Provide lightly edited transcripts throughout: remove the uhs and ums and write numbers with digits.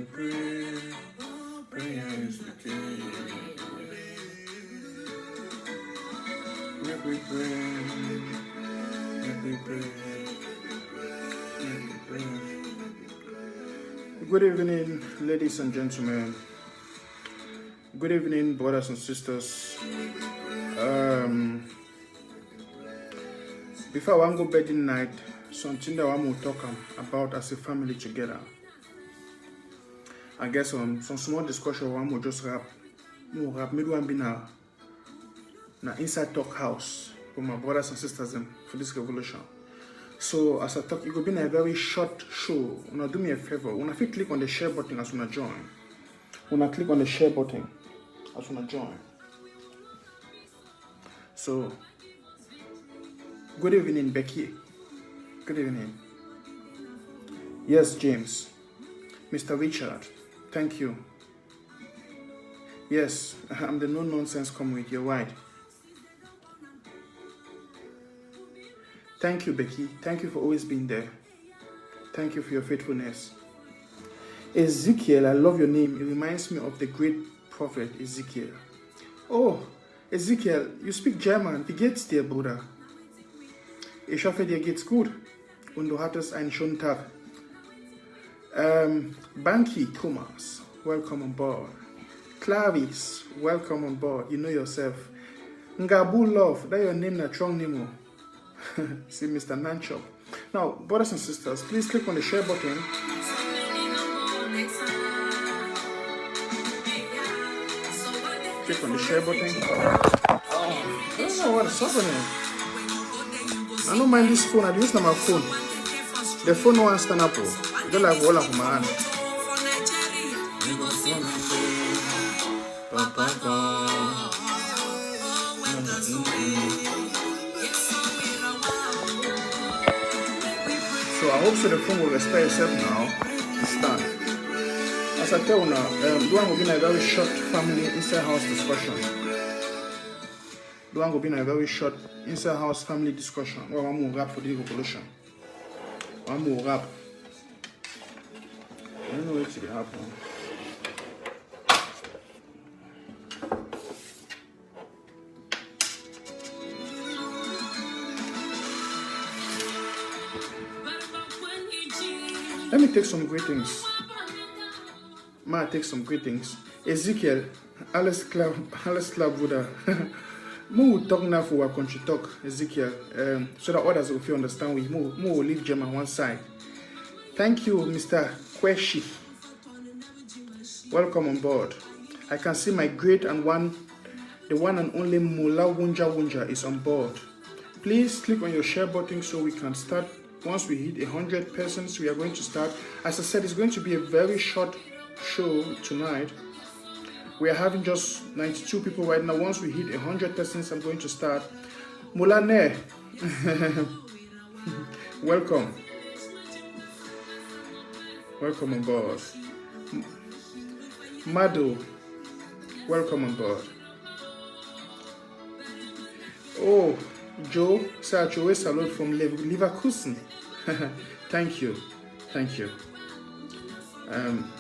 we pray. Prayer is the key. Make we pray. Make we pray. Make we pray. Good evening, ladies and gentlemen. Good evening, brothers and sisters. Before I go bed in night, something that I want to talk about as a family together. I guess some small discussion I want to just wrap. Me do be na inside talk house for my brothers and sisters for this revolution. So as I talk, it will be a very short show. Una do me a favor. Una fit click on the share button as una join. Una click on the share button as una join. So good evening, Becky. Good evening. Yes, James. Mr. Richard. Thank you. Yes, I'm the no-nonsense comrade. You're right. Thank you, Becky. Thank you for always being there. Thank you for your faithfulness. Ezekiel, I love your name. It reminds me of the great prophet Ezekiel. Oh, Ezekiel, you speak German. Wie geht's dir, Bruder? Ich hoffe, dir geht's gut. Und du hattest einen schönen Tag. Banky Thomas, welcome on board. Clavis, welcome on board. You know yourself. Ngabu Love, that your name na Trong Nemo. See Mr. Nanchop. Now, brothers and sisters, please click on the share button. Click on the share button. Oh, I don't know what is happening. I don't mind this phone. I use my phone. The phone no one stand up. They like all of my hand. So I hope so the phone will respect itself now. Stand. As I tell you now, Duan will be in a very short family inside house discussion. Duan will be in a very short inside house family discussion. Well, I'm going to rap for the revolution. I'm going to rap. I don't know what to happen. Let me take some greetings. Ma, take some greetings. Ezekiel, alles klar, Bruder. Mo will talk now for what country talk, Ezekiel, so that others will understand. Mo will leave German one side. Thank you, Mr. Kweshi. Welcome on board. I can see my great and the one and only Mula Wunja is on board. Please click on your share button so we can start. Once we hit 100 persons, we are going to start. As I said, it's going to be a very short show tonight. We are having just 92 people right now. Once we hit 100 persons, I'm going to start. Mulane, welcome. Welcome on board. Mado, welcome on board. Oh, Joe Sacho, salute from Leverkusen. Thank you. Thank you.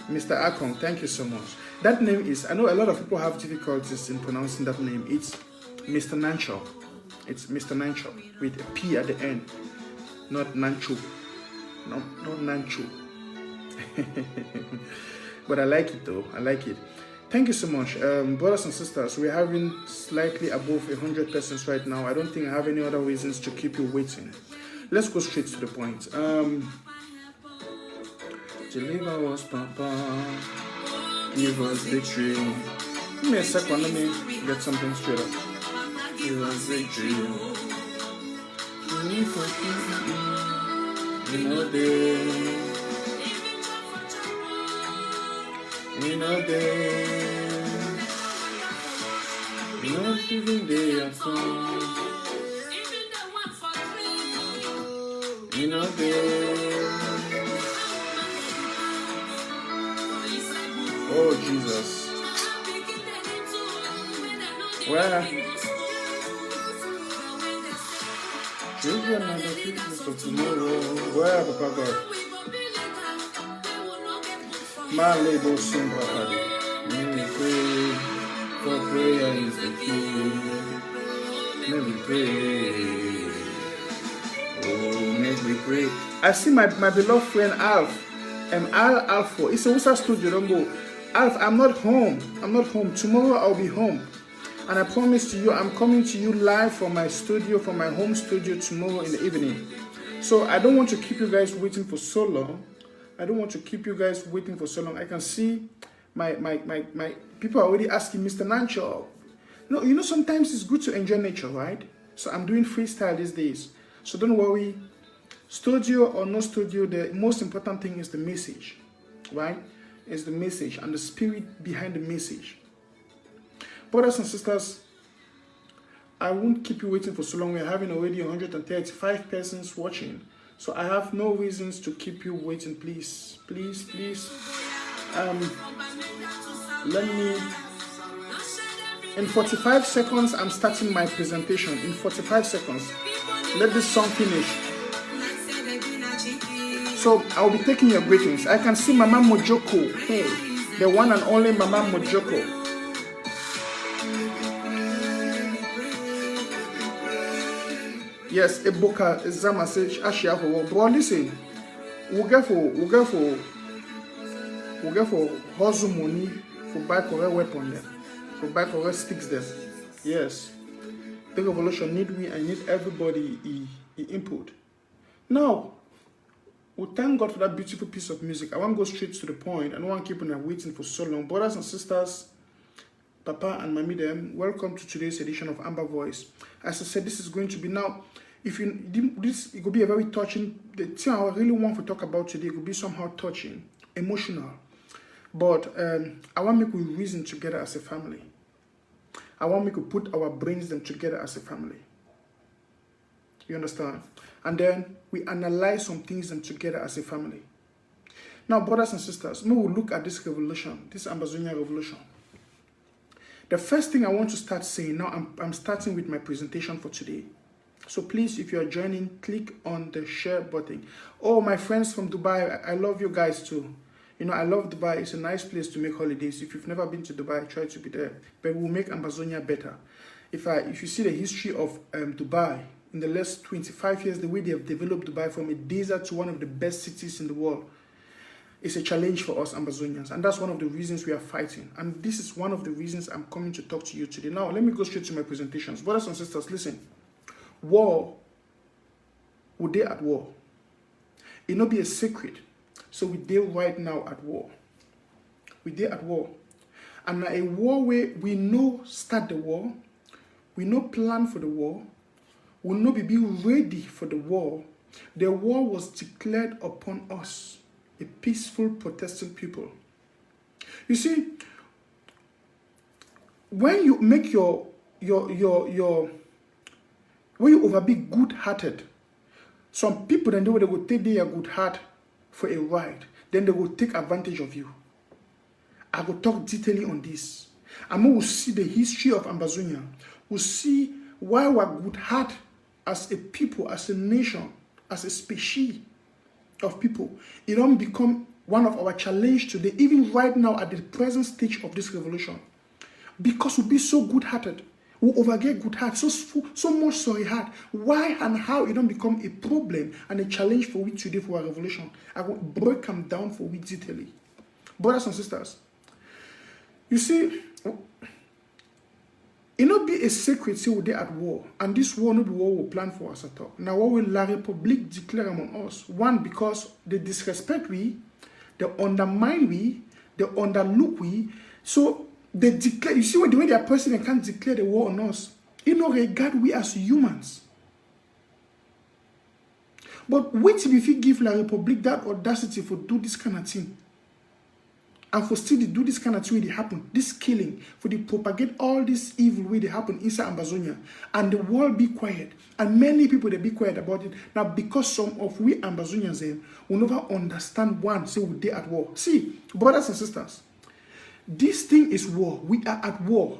Mr. Akong, thank you so much. That name is, I know a lot of people have difficulties in pronouncing that name. It's Mr. Nanchop. It's Mr. Nanchop with a P at the end. Not Nanchop. No, not Nanchop. But I like it though. I like it. Thank you so much. Brothers and sisters, we're having slightly above 100 persons right now. I don't think I have any other reasons to keep you waiting. Let's go straight to the point. Deliver us, Papa. Give us victory. Give me a second. Let me get something straight up. Give us victory. In a day. In a day. Not even day of fun. In a day. Oh, Jesus. Where? Children are the future of tomorrow. Where, Papa God? My label Simba Hadi. May we pray, for prayer is the key. May we pray. Oh, may we pray. I see my beloved friend Alf. Alpha. It's a Usa studio, don't go. Alf, I'm not home. Tomorrow I'll be home. And I promise to you, I'm coming to you live from my studio, from my home studio tomorrow in the evening. So I don't want to keep you guys waiting for so long. I can see my people are already asking Mr. Nanchop. No, you know, sometimes it's good to enjoy nature, right? So I'm doing freestyle these days. So don't worry. Studio or no studio, the most important thing is the message, right? It's the message and the spirit behind the message. Brothers and sisters, I won't keep you waiting for so long. We're having already 135 persons watching. So I have no reasons to keep you waiting. Please. Let me... In 45 seconds, I'm starting my presentation. In 45 seconds. Let this song finish. So I'll be taking your greetings. I can see Mama Mojoko. Hey, the one and only Mama Mojoko. Yes, Eboka Zama says Ashiaho. Bro, listen. We'll go for hustle money for buy correct weapon there. For buy correct sticks there. Yes. The revolution need me. I need everybody input. Now, we thank God for that beautiful piece of music. I want to go straight to the point. I don't want to keep on waiting for so long. Brothers and sisters, Papa and Mommy them, welcome to today's edition of Amber Voice. As I said, this is going to be now, it could be a very touching, the thing I really want to talk about today could be somehow touching, emotional. But I want to make we reason together as a family. I want me to put our brains them together as a family. You understand? And then we analyze some things them together as a family. Now, brothers and sisters, we will look at this revolution, this Ambazonian revolution. The first thing I want to start saying, now I'm starting with my presentation for today. So please, if you are joining, click on the share button. Oh, my friends from Dubai, I love you guys too. You know, I love Dubai. It's a nice place to make holidays. If you've never been to Dubai, try to be there. But we'll make Ambazonia better. If you see the history of Dubai, in the last 25 years, the way they have developed Dubai from a desert to one of the best cities in the world, it's a challenge for us Ambazonians. And that's one of the reasons we are fighting. And this is one of the reasons I'm coming to talk to you today. Now, let me go straight to my presentations. Brothers and sisters, listen. War, would they at war? It not be a secret. So we there right now at war. We there at war. And a war where we know start the war, we know plan for the war, we know be ready for the war. The war was declared upon us, a peaceful protestant people. You see, when you make when you over be good-hearted, some people then they will take their good heart for a ride, then they will take advantage of you. I will talk detailing on this. And we will see the history of Ambazonia. We'll see why we're good heart as a people, as a nation, as a species of people. It don't become one of our challenge today, even right now at the present stage of this revolution. Because we'll be so good-hearted. We overget good heart, so much sorry heart. Why and how it don't become a problem and a challenge for we today for our revolution? I will break them down for we detailing. Brothers and sisters, you see, it not be a secret say we're at war, and this war not be war we plan for us at all. Now what will La Republic declare among us? One, because they disrespect we, they undermine we, they underlook we, so they declare, you see what the way their president can't declare the war on us. You know, regard we as humans. But wait if you give La Republic that audacity for do this kind of thing. And for still to do this kind of thing when they happen, this killing, for they propagate all this evil way they happen inside Ambazonia. And the world be quiet. And many people they be quiet about it. Now because some of we Ambazonians will never understand one, say we're there at war. See, brothers and sisters, this thing is war. We are at war.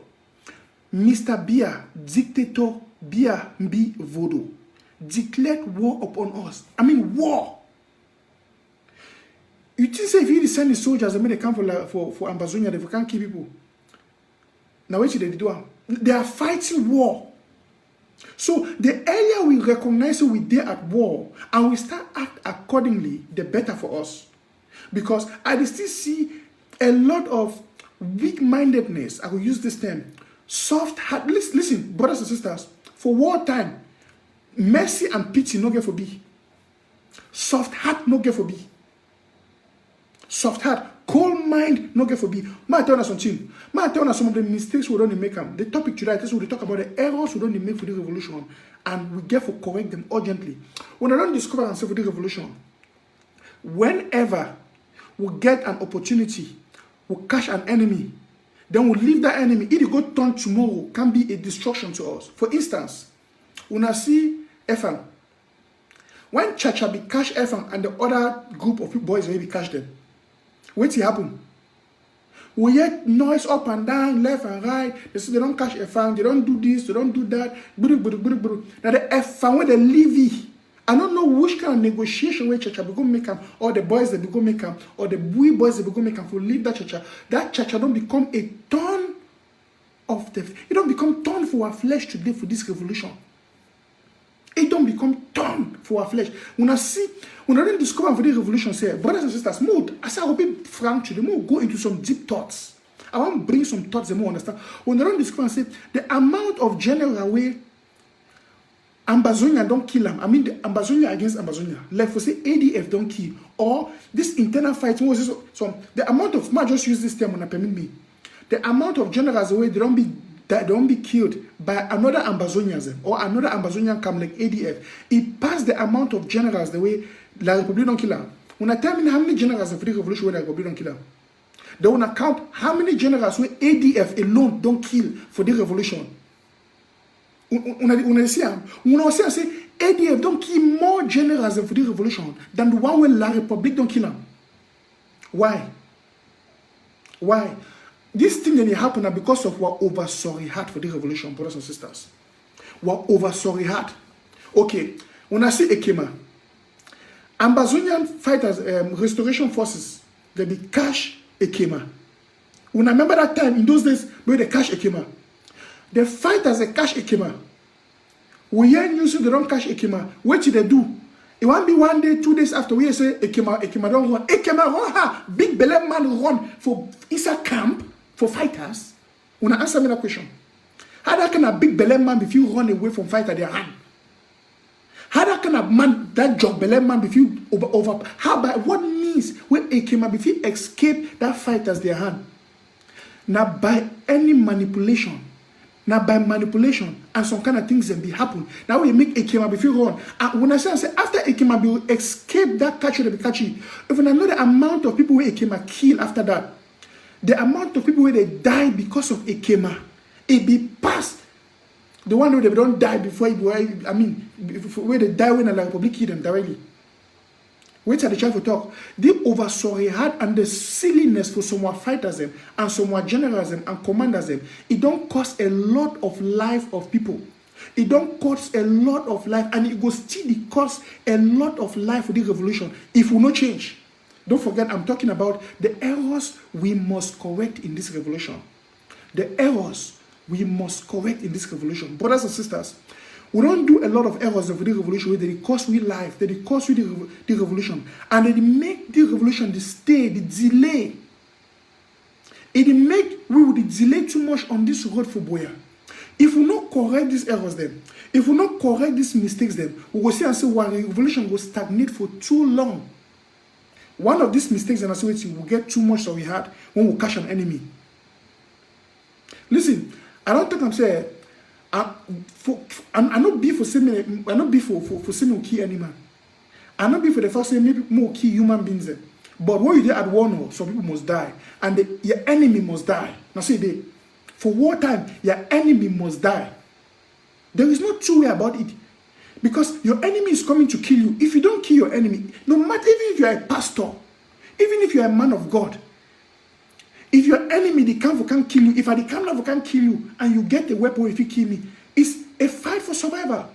Mr. Bia, dictator Bia Mbi Vodo, declared war upon us. I mean war. think say if you send the soldiers, they may come for Ambazonian, they can't kill people. Now what they do? They are fighting war. So the earlier we recognize we're there at war and we start act accordingly, the better for us. Because I still see a lot of weak-mindedness. I will use this term. Soft heart. Listen, brothers and sisters, for wartime, mercy and pity no get for be. Soft heart no get for be. Soft heart, cold mind no get for be. May I tell you something? May I tell you some of the mistakes we don't make them. The topic today is we talk about the errors we don't make for the revolution, and we get for correct them urgently. When I don't discover and say for the revolution, whenever we get an opportunity, we catch an enemy, then we leave that enemy. If it go turn tomorrow, can be a destruction to us. For instance, when I see Efan, when Chacha be catch Efan and the other group of boys maybe catch them, what's happen? We hear noise up and down, left and right. They say they don't catch Efan, they don't do this, they don't do that. Now the Efan when they leave, I don't know which kind of negotiation where Chacha be go make them, or the boys that be go make them, or the wee boys that be go make them for leave that Chacha. That Chacha don't become a thorn of the. It don't become thorn for our flesh today for this revolution. It don't become thorn for our flesh. When I don't discover for the revolution, say, brothers and sisters, I say I will be frank to them, go into some deep thoughts. I want to bring some thoughts they more understand. When I don't discover and say the amount of general way Ambazonian don't kill them. I mean the Ambazonian against Ambazonian. Like for say ADF don't kill. Or this internal fighting was so the amount of I just use this term when I permit me. The amount of generals away they don't be killed by another Ambazonian or another Ambazonian come like ADF. It passed the amount of generals the way La Republic don't kill them. When I tell me how many generals for the revolution where La Republic don't kill them, they want to count how many generals where ADF alone don't kill for the revolution. When I say ADF don't kill more generals for the revolution than the one where La Republic don't kill them. Why? Why? This thing that happened because of our over sorry heart for the revolution, brothers and sisters. Our over sorry heart. Okay, when I say Ekema, Ambazonian fighters, restoration forces, they be cash Ekema. When I remember that time in those days, where they cash Ekema. The fighters they cash Ekema. We hear news they don't cash Ekema. What did they do? It won't be 1 day, 2 days after we say Ekema don't run. Ekema run, ha! Big belly man run for inside camp for fighters. When I answer me that question, how can a big belly man if you run away from fighter their hand? How can a man that job belly man if you over? How by what means when Ekema if you escape that fighters their hand? Now by any manipulation. Now by manipulation and some kind of things that be happen. Now we make Ekema before run. And when I say after Ekema will escape that catcher that be catching, even I know the amount of people where Ekema kill after that, the amount of people where they die because of Ekema, it be past the one where they don't die before. I mean, where they die when the Republic kill them directly. Wait till the try to talk. The over sorry heart and the silliness for some fighters them and some generals them and commanders them. It don't cost a lot of life of people. It don't cost a lot of life, and it will still cost a lot of life for the revolution if we no change. Don't forget, I'm talking about the errors we must correct in this revolution. The errors we must correct in this revolution, brothers and sisters. We don't do a lot of errors of the revolution where they cost we life, they cost we the revolution, and they make the revolution the stay, the delay. It make we would delay too much on this road for Boya. If we not correct these errors then, if we not correct these mistakes then, we will see and say why the revolution will stagnate for too long. One of these mistakes and I say we will get too much that we had when we catch an enemy. Listen, I don't think I'm saying I not be for saying I not be for saying kill any man. I not be for the first saying maybe more kill human beings. But when you do at war, no, some people must die, and your enemy must die. Now say they for wartime, your enemy must die. There is no two way about it, because your enemy is coming to kill you. If you don't kill your enemy, no matter even if you are a pastor, even if you are a man of God, if your enemy, the camp can't kill you, if the camp can't kill you, and you get a weapon if you kill me, it's a fight for survival.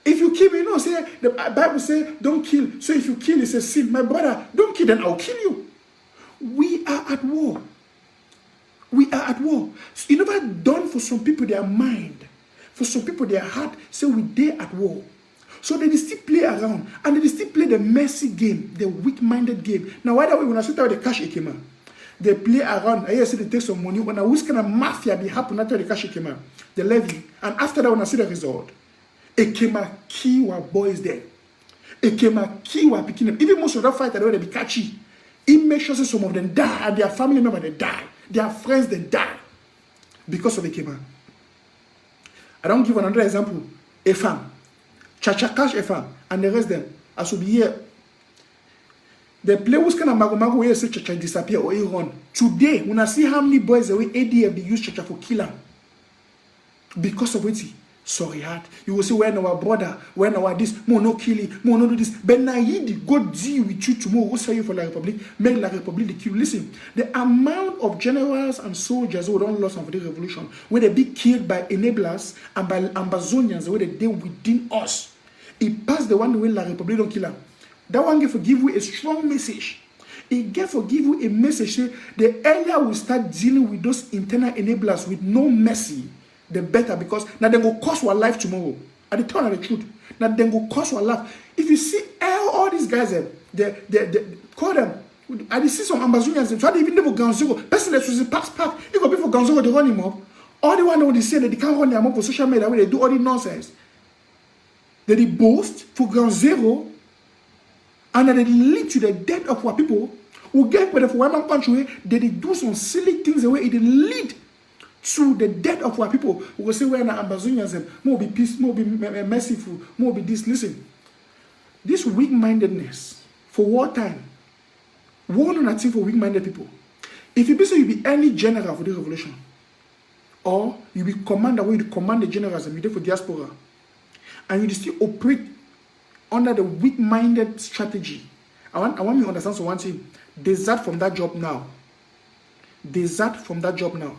If you kill me, say the Bible say don't kill. So if you kill, it's a sin. My brother, don't don't kill, then I'll kill you. We are at war. We are at war. So you never done for some people their mind, for some people their heart, say we dare at war. So they still play around, and they still play the messy game, the weak-minded game. Now, why that way when I sit out the cash ekema, they play around. I see they take some money. When I was kind of mafia, they happen after the cash ekema, the levy, and after that, when I see the result, ekema key wa boys there, ekema key wa picking them. Even most of that fight, they be catchy. It makes sure some of them die, and their family member they die, their friends they die because of ekema. I don't give another example. A farm. Chacha cash FM and the rest them as will be here. The play was kind of mago where say Chacha disappear or he run. Today, when I see how many boys the way ADF they use Chacha for kill them because of it. Sorry, heart. You will say when our brother, when our this, more no killing, more no do this. But now he go deal with you tomorrow. What's for you for La Republic? Make La Republic the kill. Listen, the amount of generals and soldiers who don't lost for the revolution, where they be killed by enablers and by Ambazonians, where they deal within us. It passed the one way La Republic don't kill them. That one gave for give you a strong message. It gave for give you a message. Say, the earlier we start dealing with those internal enablers with no mercy, the better, because now they go cost our life tomorrow. At the turn of the truth, now they go cost our life. If you see all these guys, they call them. I see some Ambazonians. Try to even never ground zero. Person that was pass park. You go before ground zero, they run him up. All the one that they say that they can't run them up for social media where they do all the nonsense. They boast for ground zero, and then they lead to the death of our people who get better for one country. They do some silly things the way it lead to the death of our people. We will say we're not Ambazonians and more be peace, more be merciful, more be this. Listen, this weak-mindedness for wartime, war not thing for weak-minded people. If you be so, you be any general for the revolution, or you be commander where you command the generals and you do for diaspora. And you still operate under the weak-minded strategy. I want you to understand so one thing. Desert from that job now. Desert from that job now.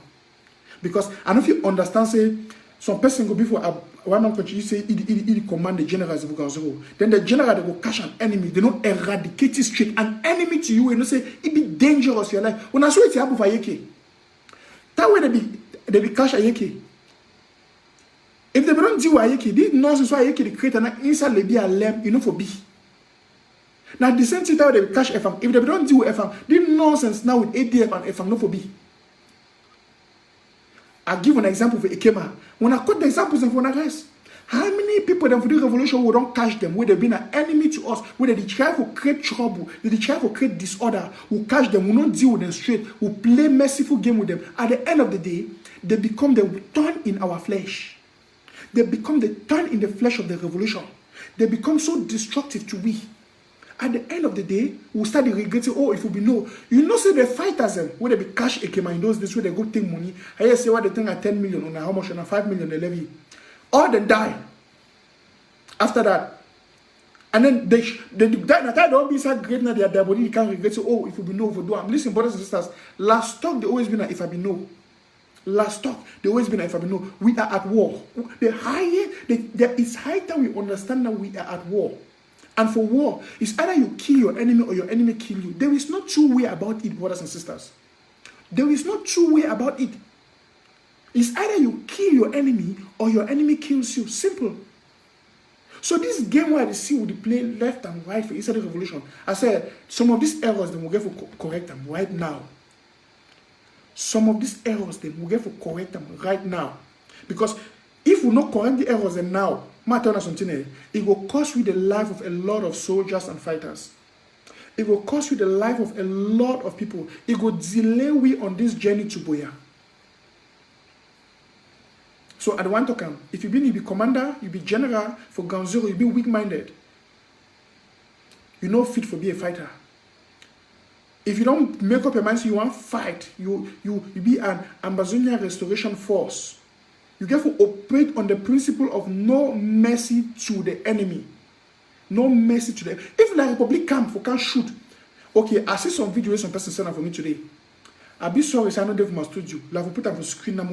Because I don't know if you understand, say, some person go before one country, you say, he command the generals of zero. Then the general, they go catch an enemy. They don't eradicate it straight. An enemy to you, and you say, it be dangerous for your life. When I saw it happen for Yeke, that way they be catch a Yeke. If they don't deal with Ayeke, this nonsense why Ayeke they create an inside the be a lamb, you know, for B. Now the same thing that they catch FM. If they don't deal with FM, this nonsense now with ADF and FM, not for B. I'll give an example for Ekema. When I quote the examples of one guys, how many people then for the revolution will don't catch them, where they've been an enemy to us, where they try to create trouble, they try to create disorder, will catch them, will not deal with them straight, will play merciful game with them. At the end of the day, they become the thorn in our flesh. They become the thorn in the flesh of the revolution. They become so destructive to we. At the end of the day, we'll start regretting, oh, if we know. You know, say the fighters, where they be cash ekema in those days, where they go take money. I say what they think at 10 million, on how much, on 5 million they levy. All they die. After that. And then they don't be so great now, their body can't regret, say, oh, if we know, if we do. I'm listening, brothers and sisters. Last talk, they always been like, if I be know. Last talk, they always been like, if I be know, we are at war. It's high time we understand that we are at war. And for war, it's either you kill your enemy or your enemy kill you. There is no two way about it, brothers and sisters. There is no two way about it. It's either you kill your enemy or your enemy kills you. Simple. So this game where they see would play left and right for inside the revolution. I said some of these errors they will get for correct them right now. Some of these errors they will get for correct them right now. Because if we not correct the errors then now, it will cost you the life of a lot of soldiers and fighters. It will cost you the life of a lot of people. It will delay we on this journey to Boya. So at one time, if you be commander, you be general for ground zero, you be weak-minded. You're not fit for be a fighter. If you don't make up your mind, so you want to fight, you be an Ambazonian restoration force. You get to operate on the principle of no mercy to the enemy. No mercy to them. If the Republic can't shoot. Okay, I see some videos some person sent for me today. I'll be sorry, I know they must told you. I will put up a screen now.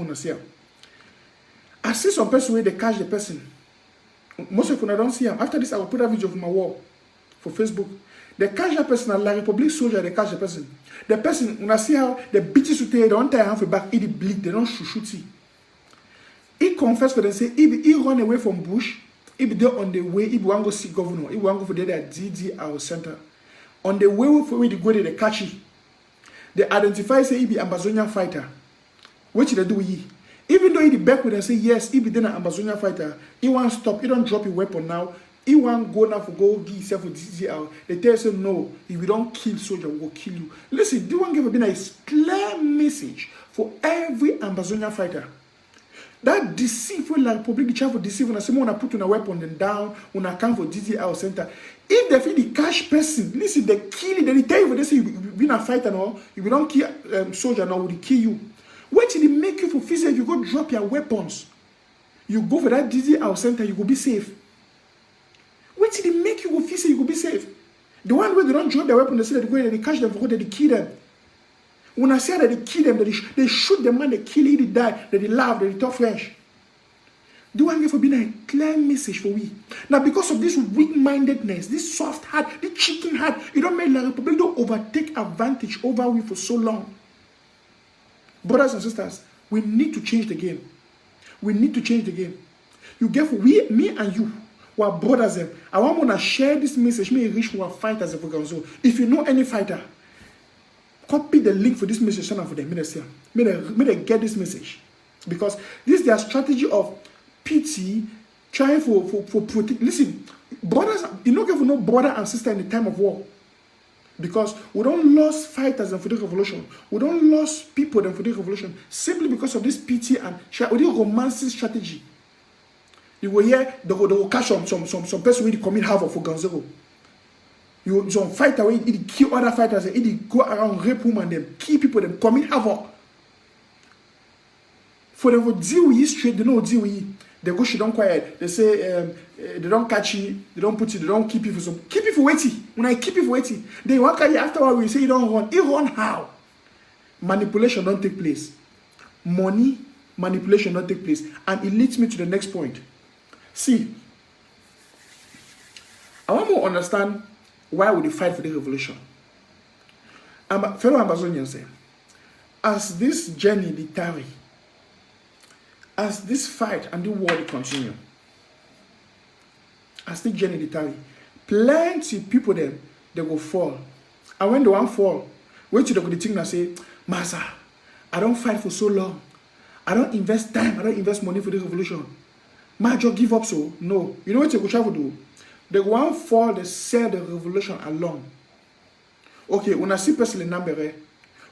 I see some person where they catch the person. Most of them I don't see them. After this, I will put a video of my wall for Facebook. They catch that person, and La Republic soldier, they catch the person. The person, when I see how the bitches will tell you, they don't tie hand for back, it bleed, they don't shoot it. He confessed for them, say, if he run away from Bush, he be there on the way, if he want to go see governor, if he want to go for there at DDR center. On the way for where they go there, they catch it. They identify, say, he be Ambazonian fighter. What should they do with he? Even though he back with them, say, yes, he be then an Ambazonian fighter, he won't stop, he don't drop his weapon now. He won't go now for go give himself for DDR. They tell us, no, if we don't kill soldier, we will kill you. Listen, this one give a clear message for every Ambazonian fighter. That deceitful La Republic try for deceive when I say, when I put on a weapon then down, when I come for DDR center. If they feel the cash person, listen, they kill it, they tell you, they say, you be a fighter now, if you don't kill soldier now, will kill you. Wait till they make you for physical, you go drop your weapons. You go for that DDR center, you will be safe. Wait till they make you go physical, you will be safe. The one where they don't drop their weapon, they say that they go and they catch them for what they kill them. When I say that they kill them, that they shoot the man, they kill him, they die, that they laugh, that they talk French. Do I give for being a clear message for we? Now, because of this weak-mindedness, this soft heart, this chicken heart, you don't make La Republic don't overtake advantage over we for so long. Brothers and sisters, we need to change the game. We need to change the game. You get for we, me and you, who are brothers. I want to share this message. May reach who are fighters. If you know any fighter, copy the link for this message, send for them. May they get this message. Because this is their strategy of pity, trying for protect. Listen, brothers, you don't get for no brother and sister in the time of war. Because we don't lose fighters for the revolution. We don't lose people for the revolution. Simply because of this pity and romantic strategy. You will hear they will catch some person who commit havoc for Ganzero. You some fighter where he kill other fighters, he go around rape women, them kill people, them commit havoc. For them to deal with you straight, they don't deal with you. They go, she don't quiet. They say they don't catch you, they don't put you, they don't keep you for some. Keep you for waiting. When I keep you for waiting, they walk at you afterward. We say you don't run. You run how? Manipulation don't take place. Money manipulation don't take place, and it leads me to the next point. See, I want to understand why would they fight for the revolution. Fellow Ambazonians say, as this journey they tarry, as this fight and the war continue, as this journey they tarry, plenty people then they will fall. And when they want fall, wait till they go to think and say, Massa, I don't fight for so long. I don't invest time, I don't invest money for the revolution. My job give up so? No. You know what they go try to do? They want fall, they sell the revolution along. Okay, when I see person in number,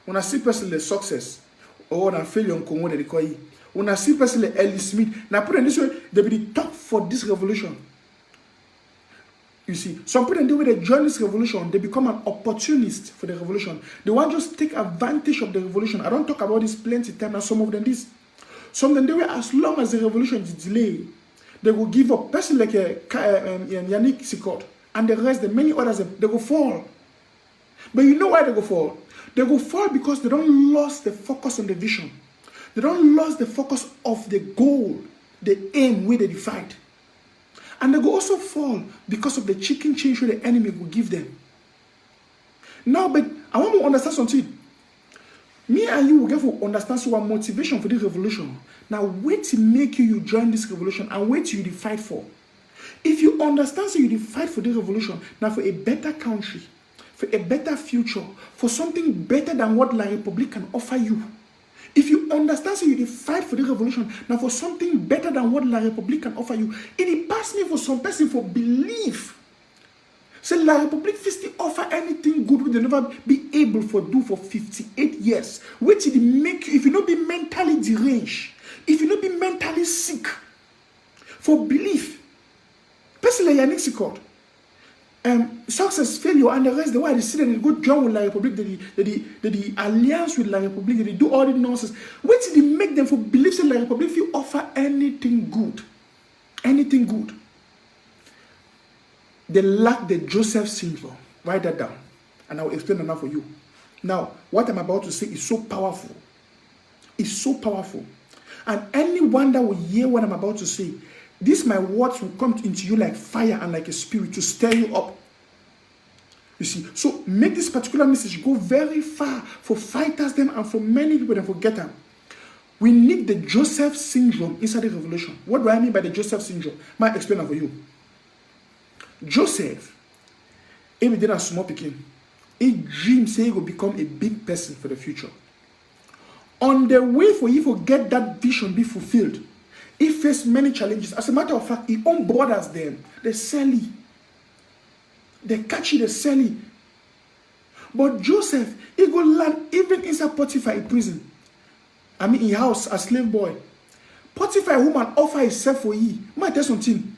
when I see person the success, or when I failure in Congo, they call it. When I see person like Ellie Smith, now put in this way, they be the top for this revolution. You see, some people do with they join this revolution, they become an opportunist for the revolution. They want just take advantage of the revolution. I don't talk about this plenty time now. Some of them this. Some of them do it as long as the revolution is delayed. They will give up. Person like Yannick Sikot and the rest, the many others, they will fall. But you know why they go fall? They go fall because they don't lose the focus on the vision. They don't lose the focus of the goal, the aim where they fight. And they go also fall because of the chicken change where the enemy will give them. Now, but I want to understand something. Me and you will get to understand our motivation for the revolution. Now, wait to make you join this revolution and wait till you fight for. If you understand so you fight for the revolution, now for a better country, for a better future, for something better than what La Republic can offer you. If you understand so you fight for the revolution, now for something better than what La Republic can offer you, it pass me for some person for belief. So La Republic still offer anything good we never be able to do for 58 years. Wait till they make you, if you not be mentally deranged, if you not be mentally sick, for belief. Person like Yannick Sikot, success, failure, and the rest, the way they sit and they go join with La Republic, the alliance with La Republic, they do all the nonsense. Wait till they make them for believe that La Republic if you offer anything good. Anything good. They lack the Joseph syndrome. Write that down. And I will explain enough for you. Now, what I'm about to say is so powerful. It's so powerful. And anyone that will hear what I'm about to say, my words will come into you like fire and like a spirit to stir you up. You see, so make this particular message go very far for fighters them and for many people that forget them. We need the Joseph syndrome inside the revelation. What do I mean by the Joseph syndrome? Might explain that for you. Joseph, if he did a small picking, he dreams he will become a big person for the future. On the way for you to get that vision be fulfilled, he faced many challenges. As a matter of fact, he own brothers them. They sell it. They catch it, they sell it. But Joseph, he go land even inside Potiphar in prison. I mean, in house, a slave boy. Potiphar, a woman, offer himself for ye. Might tell something.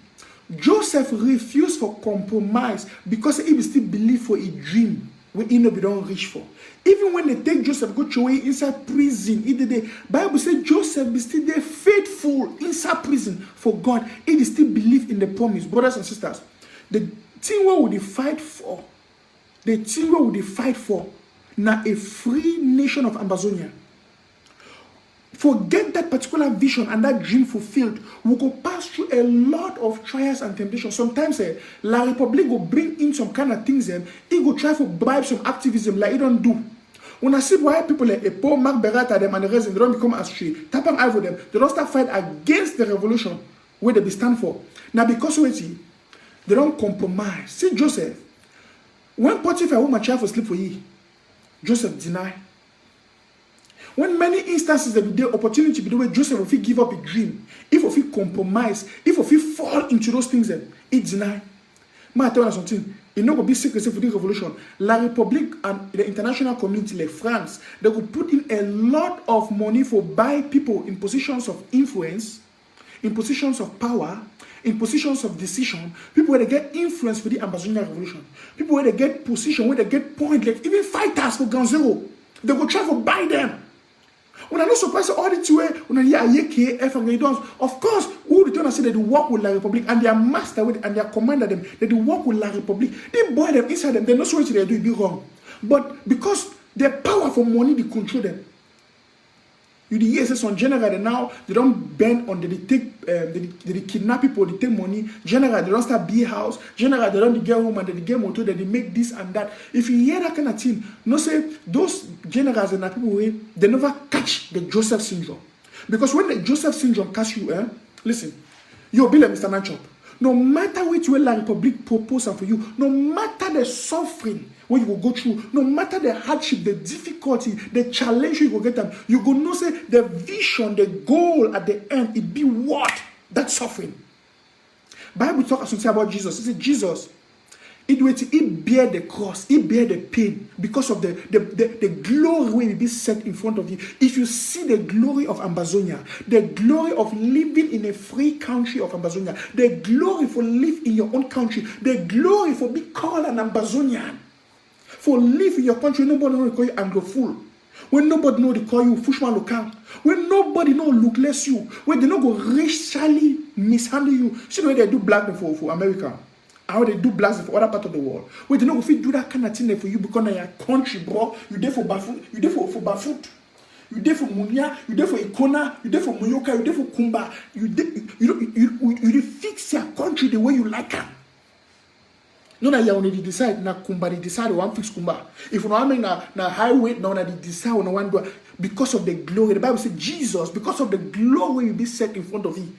Joseph refused for compromise because he still believe for a dream when he no be don't reach for. Even when they take Joseph, go throw him inside prison, the Bible says Joseph be still there faithful inside prison for God. He still believe in the promise. Brothers and sisters, the thing what would they fight for? The thing what would they fight for? Now a free nation of Ambazonian. Forget that particular vision and that dream fulfilled. We go pass through a lot of trials and temptations. Sometimes La Republic will bring in some kind of things. He go try to bribe some activism like he don't do. When I see why people like Paul, Mark Berata, them and the rest, they don't become astray. Tap and eye for them. They don't start fight against the revolution where they be stand for. Now because they don't compromise. See Joseph. When Potiphar woman try to sleep for ye, Joseph deny. When many instances there be the opportunity be the way Joseph will give up a dream, if he compromise, if he fall into those things, he deny. May I tell you something? It not going to be secret for the revolution. La République and the international community like France, they will put in a lot of money for buy people in positions of influence, in positions of power, in positions of decision, people where they get influence for the Ambazonian revolution, people where they get position, where they get point, like even fighters for Ground Zero, they will try to buy them. When I not surprised all the two when I hear AKF and they don't, of course, who the turn say that they work with La Republic and their master with and their commander them, that they work with La Republic, they boy them inside them, they know what they do, it be wrong. But because their power for money, they control them. You the ESS on general, they now they don't bend on they take they kidnap people, they take money. General, they don't start be house. General, they don't get home and they get motor, they make this and that. If you hear that kind of thing, no say those generals and people they never catch the Joseph syndrome. Because when the Joseph syndrome catch you, listen, you'll be like Mr. Nanchop. No matter which way La Republic propose for you, no matter the suffering where you will go through, no matter the hardship, the difficulty, the challenge you will get them, you go know say the vision, the goal at the end, it be what? That suffering. Bible talk something about Jesus. It says Jesus, he bear the cross, he bear the pain because of the glory will be set in front of you. If you see the glory of Ambazonia, the glory of living in a free country of Ambazonia, the glory for live in your own country, the glory for being called an Ambazonian, for live in your country, nobody know they call you Anglophile. When nobody know they call you Fushman Local. When nobody know look less you. When they don't go racially mishandle you. See the way they do black for America. How they do blacks for other part of the world. Where they don't go fit do that kind of thing for you because in your country, bro. You there for Bafut, you there for Bafut, you there for Munya, you there for Ikona, you there for Muyoka, you there for Kumba. You fix your country the way you like it. No, na you only decide na Kumba they decide one fix Kumba. If you know na highway now na they decide on one do because of the glory. The Bible says Jesus, because of the glory will be set in front of you.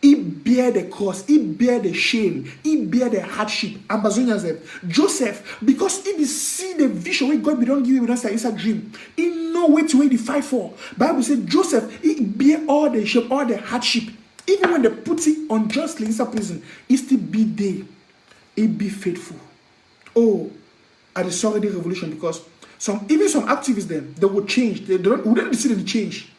He bear the cross, he bear the shame, he bear the hardship. Ambazonians, Joseph, because he see the vision where God don't give him inside dream. He know which way to fight for. Bible says Joseph, he bear all the shame, all the hardship. Even when they put it unjustly inside prison, he still be there. He be faithful. Oh, at the Saudi revolution, because even some activists then they will change. They wouldn't see the change.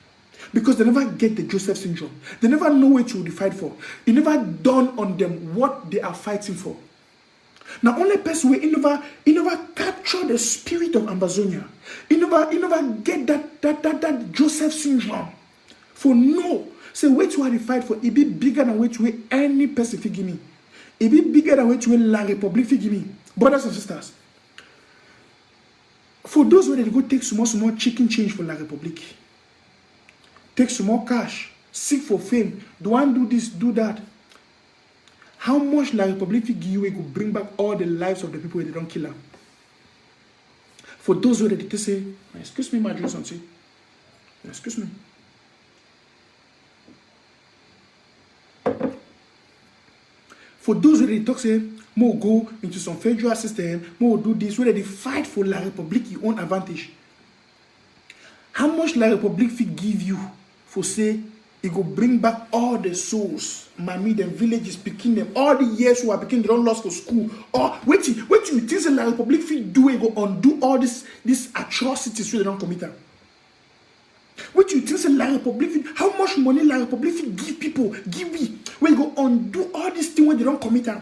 Because they never get the Joseph syndrome. They never know what to fight for. It never dawn on them what they are fighting for. Now, only person where he never capture the spirit of Ambazonia. He never get that Joseph syndrome. For no, say wait to fight for. It be bigger than wait to any person figure me. It be bigger than wait to La Republic figure me. Brothers and sisters. For those where they go take small chicken change for La Republic. Take some more cash, seek for fame, do one do this, do that. How much La Republic give you will bring back all the lives of the people they don't kill them? For those who ready to say, excuse me, my dear auntie. Excuse me. For those who ready to say, more go into some federal system, more do this, where they fight for La République your own advantage. How much La République will give you for say it go bring back all the souls, mommy, them villages, picking them, all the years who are picking, they don't lost for school. Or wait, you think La République will do it, go undo all these atrocities so they don't commit them. What you think La République, how much money La République will give people, give me, when you go undo all these things when they don't commit them.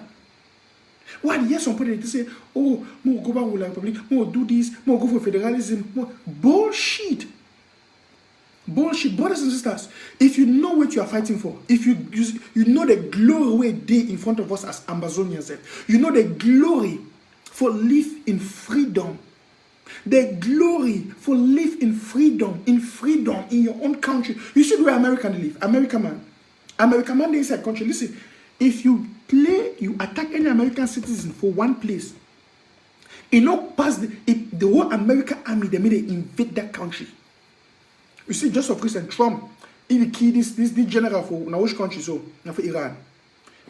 Why yes, some people they say, oh, more go back with La République, more do this, more go for federalism, more bullshit. Bullshit, brothers and sisters. If you know what you are fighting for, if you know the glory day in front of us as Ambazonians, you know the glory for live in freedom. The glory for live in freedom in your own country. You see where American live. American man they inside country. Listen, if you attack any American citizen for one place, you know past the whole American army, they made they invade that country. You see, just of recent, Trump, he killed this general for which country, so for Iran.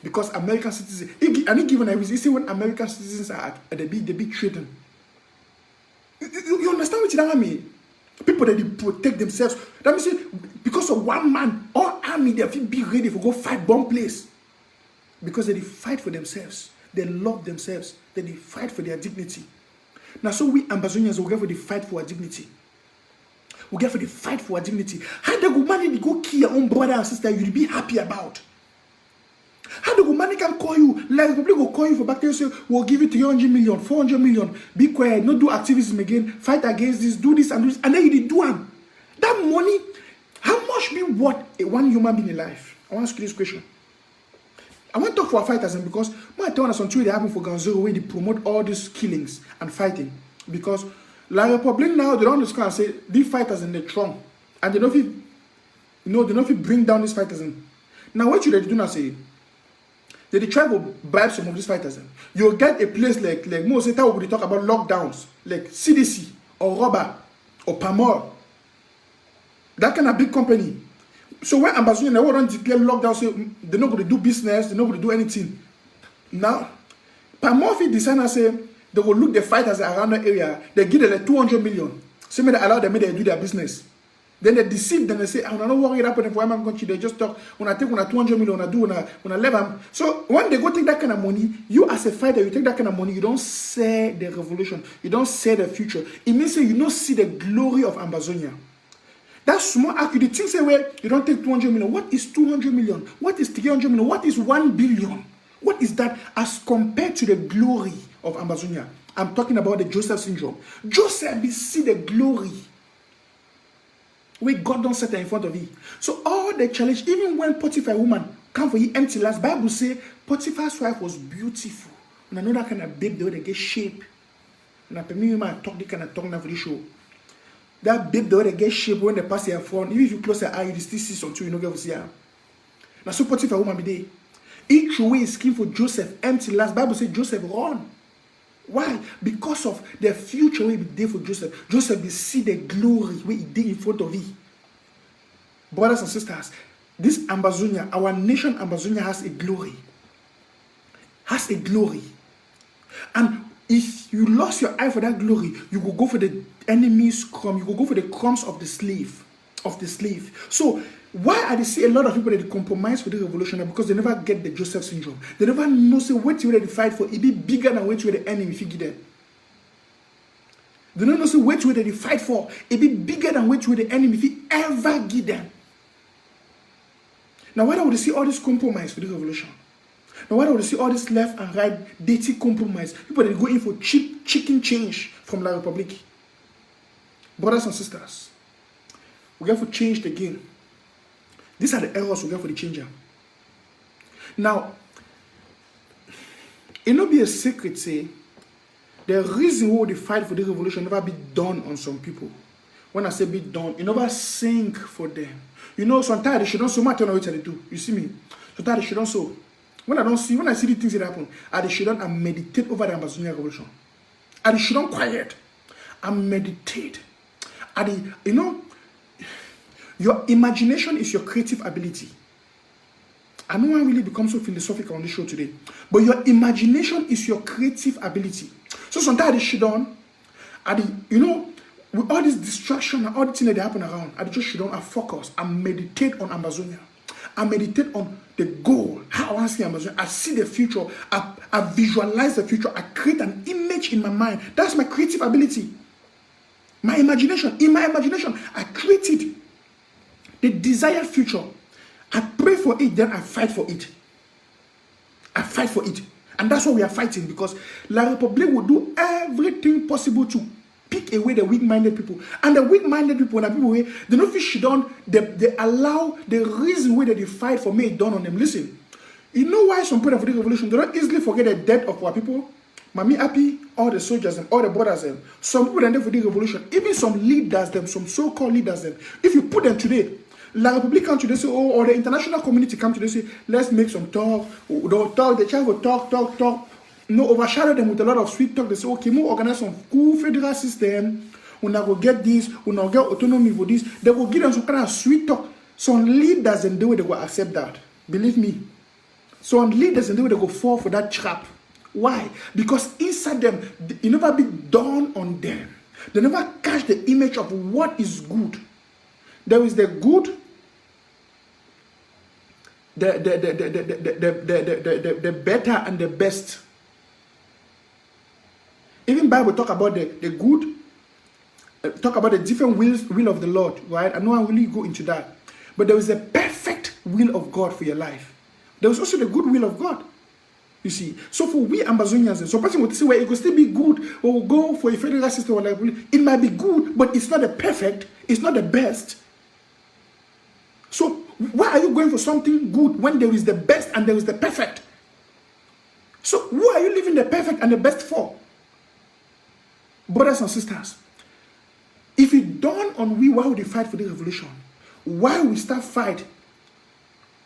Because American citizens, and he given a reason, you see when American citizens are at the big threatened. You understand what I mean? People that they protect themselves. That means because of one man, all army, they have to be ready for go fight bomb place. Because they fight for themselves. They love themselves. They fight for their dignity. Now, so we Ambazonians will get for the fight for our dignity. We get for the fight for our dignity. How they go manage to go kill your own brother and sister you'll be happy about? How the man can call you, like the public will call you for back there and say, we'll give you 300 million, 400 million, be quiet, not do activism again, fight against this, do this and do this, and then you did do them. That money, how much be worth one human being in life? I want to ask you this question. I want to talk for our fighters, and because my tell us on Twitter happen for Ganzo where they promote all these killings and fighting. Because La République now, they don't understand and say, these fighters in the trunk, and they don't feel, they don't feel bring down these fighters in. Now what should they do now say? They try to bribe some of these fighters. You'll get a place like most of the time we talk about lockdowns, like CDC or Roba or Pamor. That kind of big company. So when Ambazonian they won't declare lockdown, so they're not going to do business, they're not going to do anything. Now, Pamor designer say they will look the fighters around the area, they give them like 200 million. So they allow them to do their business. Then they deceive them, they say, I'm not worried about the environment country, they just talk, when I take 200 million, when I leave them. So when they go take that kind of money, you as a fighter, you take that kind of money, you don't say the revolution, you don't say the future. It means that you don't see the glory of Ambazonia. That's small accurate. Things say where you don't take 200 million. What is 200 million? What is 300 million? What is 1 billion? What is that as compared to the glory of Ambazonia? I'm talking about the Joseph syndrome. Joseph, we see the glory. Where God don't set her in front of you. So all the challenge, even when Potiphar woman come for you empty last, Bible say Potiphar's wife was beautiful. And I know that kind of babe, they get shape. And I permit me talk the kind of talk now for the show. That babe, they get shape when they pass her front. Even if you close your eye, you still see something you don't get to see her. Now so Potiphar woman be there. Each way is skin for Joseph empty last. Bible say Joseph run. Why? Because of the future will be there for Joseph. Joseph will see the glory where he did in front of him. Brothers and sisters, this Ambazonia, our nation Ambazonia has a glory. Has a glory. And if you lost your eye for that glory, you will go for the enemy's crumb. You will go for the crumbs of the slave. So why are they see a lot of people that they compromise for the revolution? Because they never get the Joseph syndrome. They never know say what you ready to fight for. It be bigger than what you the enemy if you give them. They don't know say what you ready to fight for. It be bigger than what you the enemy if you ever give them. Now why would they see all this compromise for the revolution? Now why would they see all this left and right dirty compromise? People that go in for cheap chicken change from La République. Brothers and sisters, we have to change the game. These are the errors we get for the changer. Now, it not be a secret, say, the reason why the fight for the revolution never be done on some people. When I say be done, it never sink for them. You know, sometimes they should not so much on what they do. You see me? Sometimes they should not so. When I see the things that happen, I should not meditate over the Ambazonian revolution. And they should not quiet. and meditate. Your imagination is your creative ability. I know I really become so philosophical on this show today, but your imagination is your creative ability. So sometimes I shit on, with all this distraction and all the things that happen around, I just shit on, I focus, I meditate on Ambazonian. I meditate on the goal, how I want to see Amazon. I see the future. I visualize the future. I create an image in my mind. That's my creative ability. My imagination. In my imagination, I created the desired future. I pray for it, then I fight for it. I fight for it. And that's what we are fighting, because La République will do everything possible to pick away the weak-minded people. And the weak-minded people, when people, they don't feel shit on, they allow the reason why they fight for me done on them. Listen, you know why some people for the revolution, they don't easily forget the death of our people? Mami happy, all the soldiers and all the brothers them. Some people that for the revolution, even some leaders them, some so-called leaders them, if you put them today, La République come today, say, oh, or the international community come today, say, let's make some talk. They'll talk, the child will talk. No, overshadow them with a lot of sweet talk. They say, okay, we'll organize some cool federal system. We'll not go get this. We'll not get autonomy for this. They will give them some kind of sweet talk. Some leaders and the way they will accept that. Believe me. Some leaders and the way they go fall for that trap. Why? Because inside them, it never be dawned on them. They never catch the image of what is good. There is the good, the better and the best. Even Bible talk about the good, talk about the different will of the Lord, right? I know I really go into that. But there is a perfect will of God for your life. There is also the good will of God. You see, so for we Ambazonians, so person would say, well, it could still be good, or we'll go for a federal system, or like, it might be good, but it's not the perfect, it's not the best. So why are you going for something good when there is the best and there is the perfect? So who are you leaving the perfect and the best for? Brothers and sisters, if it dawn on we why we fight for the revolution, why we start fight,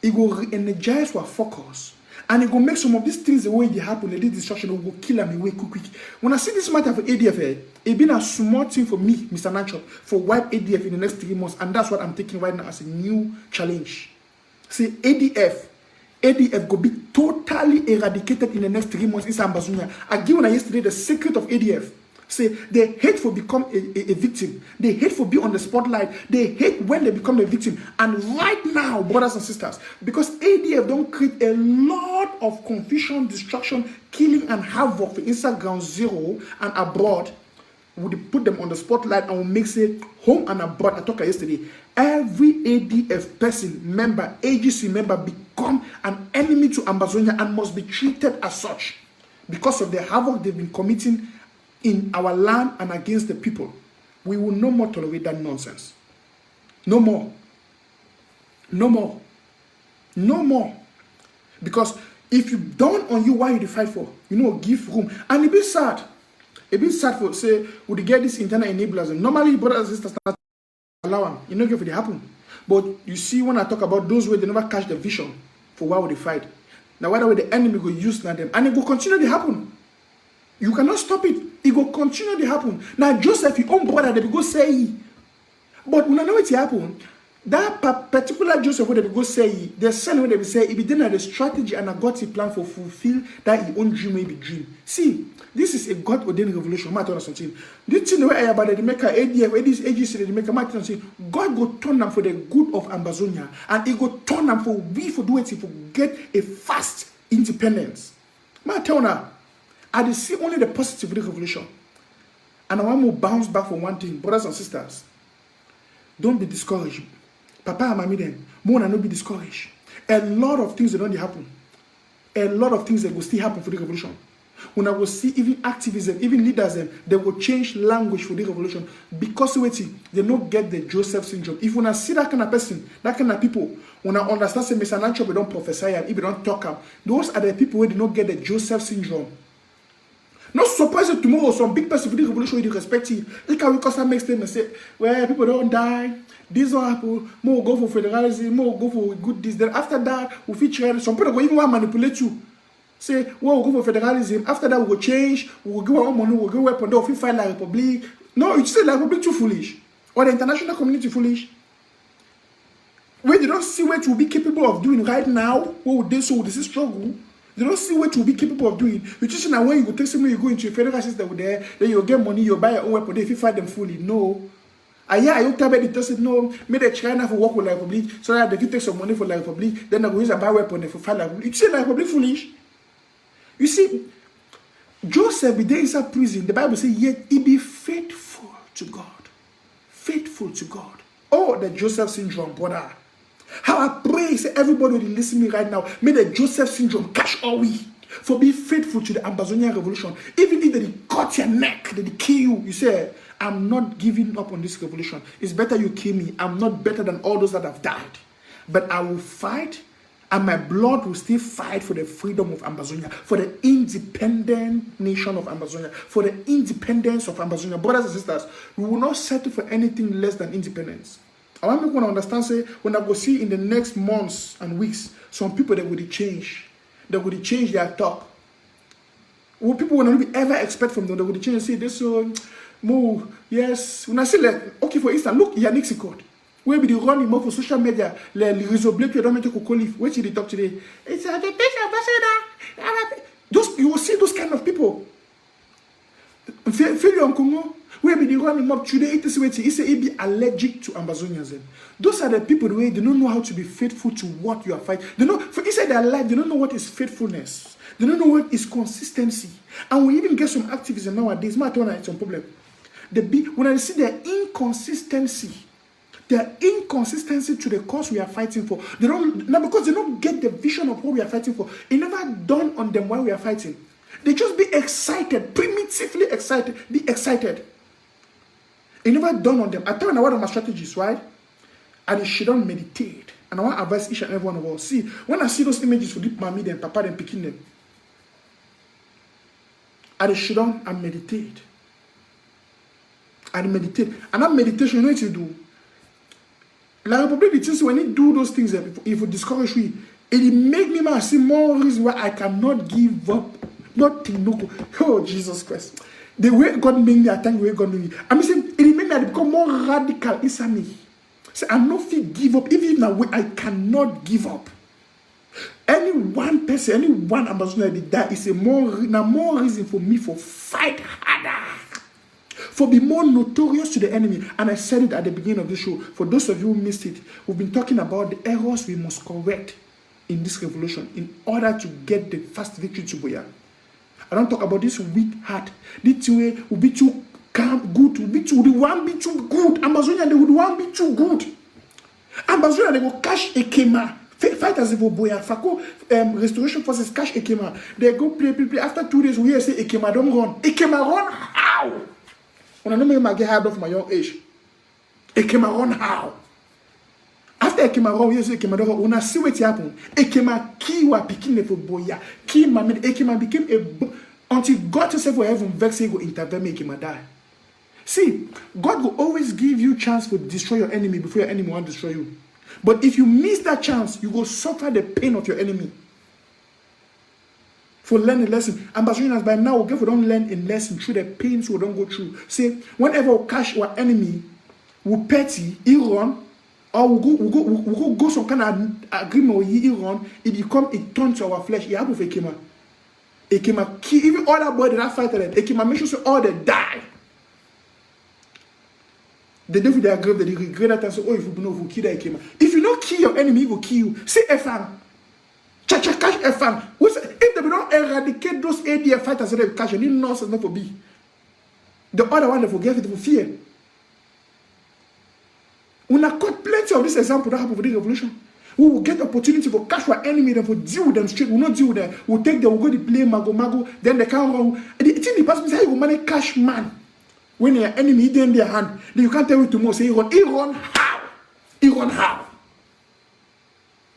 it will re-energize our focus. And it will make some of these things the way they happen, this destruction, it will kill them away quick. When I see this matter for ADF, it's been a small thing for me, Mr. Nanchop, for wipe ADF in the next 3 months. And that's what I'm taking right now as a new challenge. See, ADF will be totally eradicated in the next 3 months in Ambazonian. I gave you yesterday the secret of ADF. Say they hate for become a victim. They hate for be on the spotlight. They hate when they become a victim. And right now, brothers and sisters, because ADF don't create a lot of confusion, destruction, killing, and havoc for inside ground zero and abroad, would put them on the spotlight and will mix it home and abroad. I talked yesterday. Every ADF person, member, AGC member become an enemy to Ambazonia and must be treated as such because of the havoc they've been committing in our land and against the people. We will no more tolerate that nonsense. No more. No more. No more. Because if you don't on you, why you fight for? Give room. And it be sad. It be sad for, say, would you get these internal enablers? And normally, brothers and sisters start allow them. You know, if it happen. But you see, when I talk about those where they never catch the vision for why would they fight. Now, why would the enemy go use them? And it will continue to happen. You cannot stop it. It will continue to happen. Now, Joseph, your own brother, they will go say, but when I know it happen, that particular Joseph, what they will go say, the son, what they will say, if he didn't have the strategy and a God's plan for fulfill that his own dream may be dream. See, this is a God-ordained revolution. Matter something. This thing the way I about the maker ADF, this agency, the maker matter something. God go turn them for the good of Ambazonia, and He go turn them for we for do it to get a fast independence. Matter now. I see only the positive of the revolution. And I want to bounce back from one thing. Brothers and sisters, don't be discouraged. Papa and mommy then, more than not be discouraged. A lot of things that don't happen. A lot of things that will still happen for the revolution. When I will see even activism, even leaders, they will change language for the revolution. Because they don't get the Joseph syndrome. If when I see that kind of person, that kind of people, when I understand, say, Mr. Nanchop, we don't prophesy, and if we don't talk, those are the people who do not get the Joseph syndrome. Not surprised tomorrow, some big person for the revolution will respect you. They can because I make statement say, well, people don't die. These are people, more go for federalism, more go for good this. Then after that, we feature some people will even want to manipulate you. Say, well, we'll go for federalism. After that, we'll change. We'll give our money, we'll give weapon. They'll fight like Republic. No, you say like Republic too foolish. Or the international community foolish. When they don't see what we'll be capable of doing right now, what would they so this is struggle? They don't see what we'll be capable of doing. You just know when you go take somewhere, you go into a federal system with there, then you'll get money, you'll buy your own weapon, if you fight them fully. No. And yeah, I don't tell me they said no, make the China for work with the Republic, so that they can take some money for the Republic, then they go use a buy weapon for fight the Republic. You see the Republic foolish? You see, Joseph be there inside prison. The Bible says, yet he be faithful to God. Faithful to God. Oh, the Joseph syndrome, brother. How I pray, say everybody will listen to me right now. May the Joseph syndrome catch all we for being faithful to the Ambazonian revolution. Even if they cut your neck, they kill you. You say, I'm not giving up on this revolution. It's better you kill me. I'm not better than all those that have died. But I will fight, and my blood will still fight for the freedom of Ambazonia, for the independent nation of Ambazonia, for the independence of Ambazonia. Brothers and sisters, we will not settle for anything less than independence. I want people to understand, say, when I go see in the next months and weeks, some people that will change. They will change their talk. What people will not ever expect from them, they will change and say, this so move, yes. When I say, like, okay, for instance, look, Yannick Sikot. Where be the running more for social media, le réseau bleu qui don't make a call. Where did they talk today? It's a ambassador. Those you will see those kind of people. Feel on Congo. Where be the running mob today? It is waiting. It's a be allergic to Ambazonians. Those are the people the way they don't know how to be faithful to what you are fighting. They know for inside their life, they don't know what is faithfulness. They don't know what is consistency. And we even get some activism nowadays. My turn it's some problem. When I see their inconsistency. Their inconsistency to the cause we are fighting for. They don't now because they don't get the vision of what we are fighting for. It never dawned on them why we are fighting. They just be excited, primitively excited, be excited. It never dawned on them. I tell you one of my strategies, right? And they shouldn't meditate. And I want to advise each and every one of us. See, when I see those images for deep mommy, then papa, then picking them, and they shouldn't and meditate. And meditate. And that meditation, you know what you do? Like probably the things when you do those things, if you discourage me, it make me see more reason why I cannot give up. Nothing, no. Oh Jesus Christ! The way God made me, I thank the way God made me. I'm saying it made me become more radical inside me. So I'm not fit give up. Even in my way, I cannot give up. Any one person, any one Ambazonian that die is a more reason for me for fight harder. For be more notorious to the enemy. And I said it at the beginning of the show. For those of you who missed it, we've been talking about the errors we must correct in this revolution in order to get the fast victory to Boya. I don't talk about this weak heart. This way will be too calm, good, will be too, they won't be too good. Ambazonian, they would want be too good. Ambazonian, they will cash a kema. Fighters for Boya, Fako, restoration forces cash a kema. They go play. After 2 days, we hear say a kema don't run. A kema run how? When I know me get hard off my young age. Ekema run how? After Ekema run, yes, Ekema run. When I see what happened, Ekema kiwa picking the boya. Ekema became a until God yourself will heaven vex he go intervene make Ekema die. See, God will always give you chance to destroy your enemy before your enemy want to destroy you. But if you miss that chance, you will suffer the pain of your enemy. For learning a lesson. Ambazonians by now, if we don't learn a lesson through the pains we don't go through. Say, whenever we catch our enemy, we petty, he run, or we go some kind of agreement with he run, it turns to our flesh. It happens with Ekema. Ekema kill, even all that body that fight them, Ekema make sure so all they die. The devil they agree that they regret that and say, oh, if you know, if you kill that Ekema. If you don't kill your enemy, he will kill you. Say Efang. Catch Efang. If they don't eradicate those ADF fighters that they catch, any nonsense not for be. The other one they forget it for fear. We have got plenty of this example that happened for the revolution. We will get opportunity to catch our enemy, then for deal with them straight. We will not deal with them. We'll take them, we'll go to play mago, then they can't run. The thing the person say you will manage cash man. When your enemy is in their hand, then you can't tell me tomorrow, say he run how? He run how?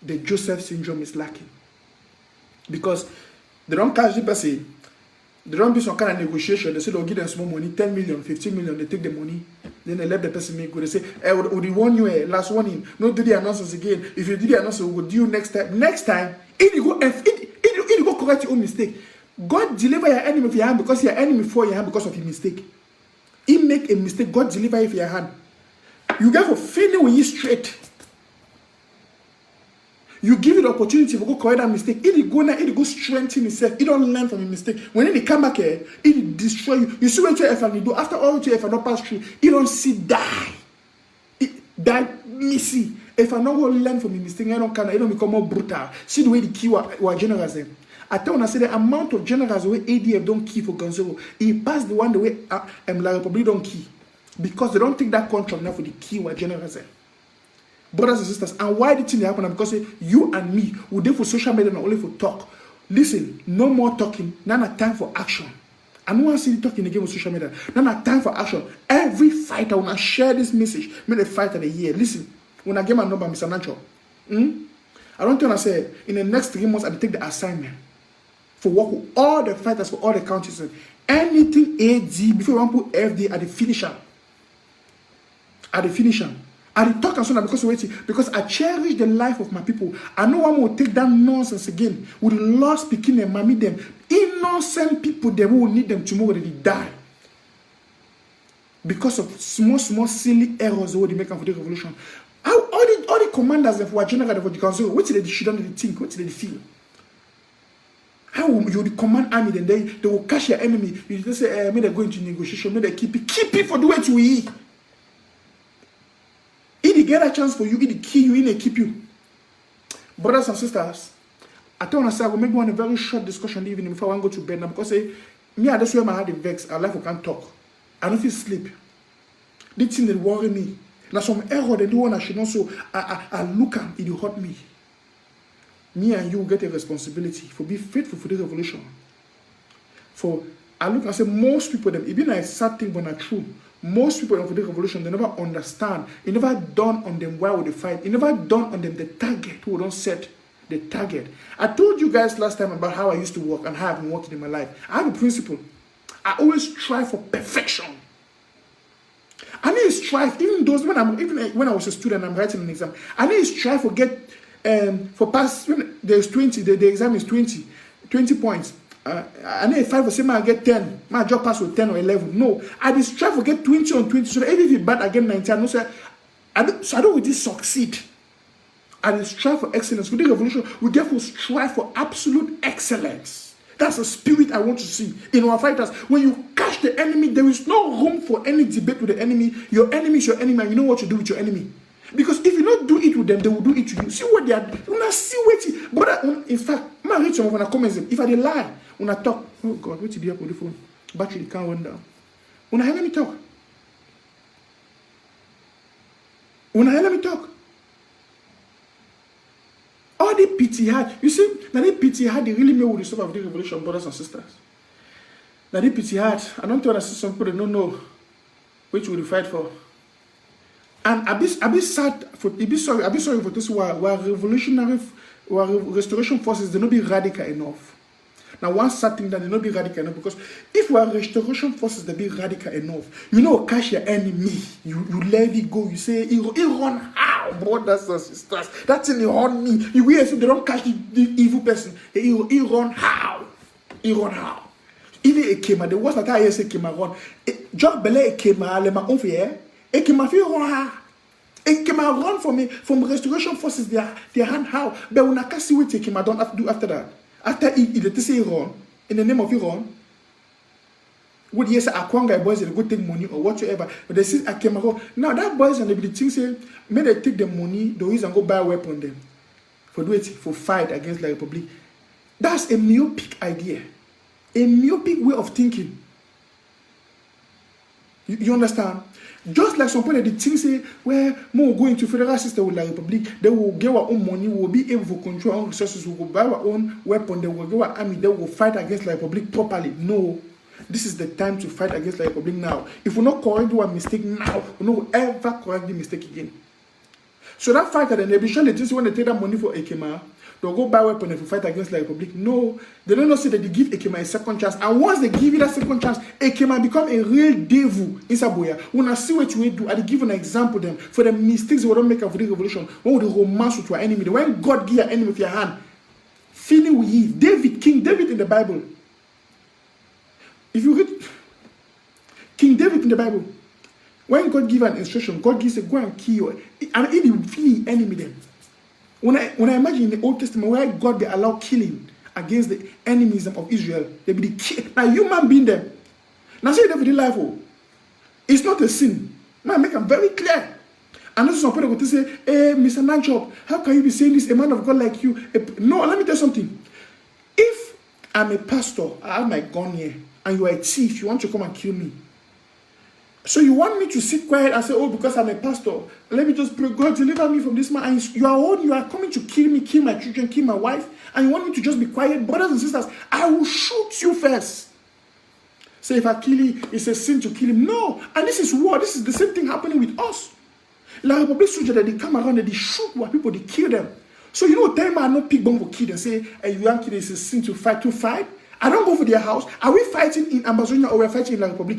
The Joseph syndrome is lacking. Because they don't catch the person, they don't do some kind of negotiation. They say they'll give them small money, 10 million, 15 million, they take the money, then they let the person make good. They say, we warn you, last warning, don't do the announcements again. If you do the announcement, we'll do you next time. Next time, if you go correct your own mistake, God deliver your enemy for your hand because your enemy for your hand because of your mistake. He make a mistake, God deliver it for your hand. You get for feeling with you straight. You give it the opportunity to go correct that mistake. It go now, it go strengthen itself. It don't learn from your mistake. When it come back here, it destroy you. You see what you ever do after all you ever not pass through. It don't see die. It die missy. If I not go learn from your mistake, I don't become more brutal. See the way the key were generous them. I tell when I say the amount of generous the way ADF don't key for Gonzalo, he passed the one the way La Republic don't key. Because they don't take that contract now for the key were generous them. Brothers and sisters, and why did it happen? Because you and me, we do for social media not only for talk. Listen, no more talking, now not time for action. I don't want to see you talking again with social media. Now not time for action. Every fighter, when I share this message, make a fighter the year. Listen, when I get my number, Mr. Nanchop, I don't want to say, in the next 3 months, I'll take the assignment for work with all the fighters for all the counties. Anything AD, before you want to put FD at the finisher. At the finisher. I talk and so because I cherish the life of my people. I know one will take that nonsense again. We lost picking them, mommy them. Innocent people, they will need them tomorrow when they die. Because of small, silly errors they make for the revolution. All the commanders of what general of the council, what did they shouldn't think? What did they feel? How you the command army, then they will catch your enemy. You just say, may they go into negotiation, may they keep it for the way to eat. He get a chance for you, he kill you, he keep you. Brothers and sisters, I don't want to say I will make one a very short discussion evening before I go to bed now because me I just wear my heart in vex. I like I can't talk. I don't feel sleep. The thing that worry me. Now some error they do one I should not so I look at it will hurt me. Me and you get a responsibility for be faithful for the revolution. For I look and say most people them even a sad thing but not true. Most people for the revolution, they never understand. It never dawned on them why would they fight. It never dawned on them the target who don't set the target. I told you guys last time about how I used to work and how I've been working in my life. I have a principle. I always strive for perfection. I need to strive, even when I was a student, I'm writing an exam. I need to strive for get for pass when there's 20, the exam is 20 points. I need 5 or 7, I get 10. My job pass with 10 or 11. No, I just strive to get 20 on 20. So even if it's bad, I get 19. I know, so I don't really succeed. I just strive for excellence. With the revolution, we therefore strive for absolute excellence. That's the spirit I want to see in our fighters. When you catch the enemy, there is no room for any debate with the enemy. Your enemy is your enemy, and you know what to do with your enemy. Because if you don't do it with them, they will do it to you. See what they are doing. You not see what. But in fact, I read some of the comments. If I lie, when I talk, oh God, what did you have on the phone? Battery can't run down. When I let me talk. All the pity had, you see, now the pity had, they really made with the stuff of the revolution, brothers and sisters. Now the pity had, I don't want to see some people that don't know which will fight for. And I be sad for, I be sorry for this where restoration forces, they not be radical enough. Now, one sad thing that they not be radical enough, because if we are restoration forces, they be radical enough. You know, catch your enemy, you let it go. You say, he run how, brothers and sisters. That's in the run me. You hear so they don't catch the evil person. He run how? He run how? Even a kema, the worst that I say kema run. Just bele a kema, le ma onfier. A kema fi run how? A kema run for me from restoration forces. Their hand how? But when I can't see what a kema don't do after that. After he say Iran, in the name of Iran, would yes, Akwanga boys they go take money or whatsoever, but they say Akemaro. Now that boys and the thing say, may they take the money, the reason go buy a weapon them for do it for fight against the Republic. That's a myopic idea, a myopic way of thinking. You understand? Just like some people the thing say, where more go into federal system with the Republic, they will get our own money, we will be able to control our own resources, we will buy our own weapon, they will get our army, they will fight against the Republic properly. No, this is the time to fight against the Republic now. If we not correct our mistake now, we will not ever correct the mistake again. So that fighter, then they be sure they just want to take that money for Ekema, they'll go buy weapon and fight against the Republic. No, they don't know say that they give Ekema a second chance. And once they give you that second chance, Ekema become a real devil in Saboya. When I see what you do, I give an example them for the mistakes they will not make after the revolution. When would they romance with your enemy? When God give your enemy with your hand, feeling with you. King David in the Bible. If you read King David in the Bible, when God gives an instruction, God gives a go and kill you, and it will feel the enemy then. When I imagine in the Old Testament where God they allow killing against the enemies of Israel, they be the kill. Now human being them. Now say that for the life, oh, it's not a sin. Now make them very clear. And also some people go to say, hey, Mr. Nanchop, how can you be saying this? A man of God like you. No, let me tell you something. If I'm a pastor, I have my gun here, and you are a thief, you want to come and kill me. So you want me to sit quiet and say, oh, because I'm a pastor, let me just pray, God, deliver me from this man. And you are coming to kill me, kill my children, kill my wife, and you want me to just be quiet. Brothers and sisters, I will shoot you first. Say, if I kill you, it's a sin to kill him. No. And this is war. This is the same thing happening with us. La Republic soldiers, that they come around and they shoot what people, they kill them. So you know, tell me I no pick bomb for kill and say, hey, you young kid, it's a sin to fight. I don't go for their house. Are we fighting in Ambazonian or we're fighting in La Republic?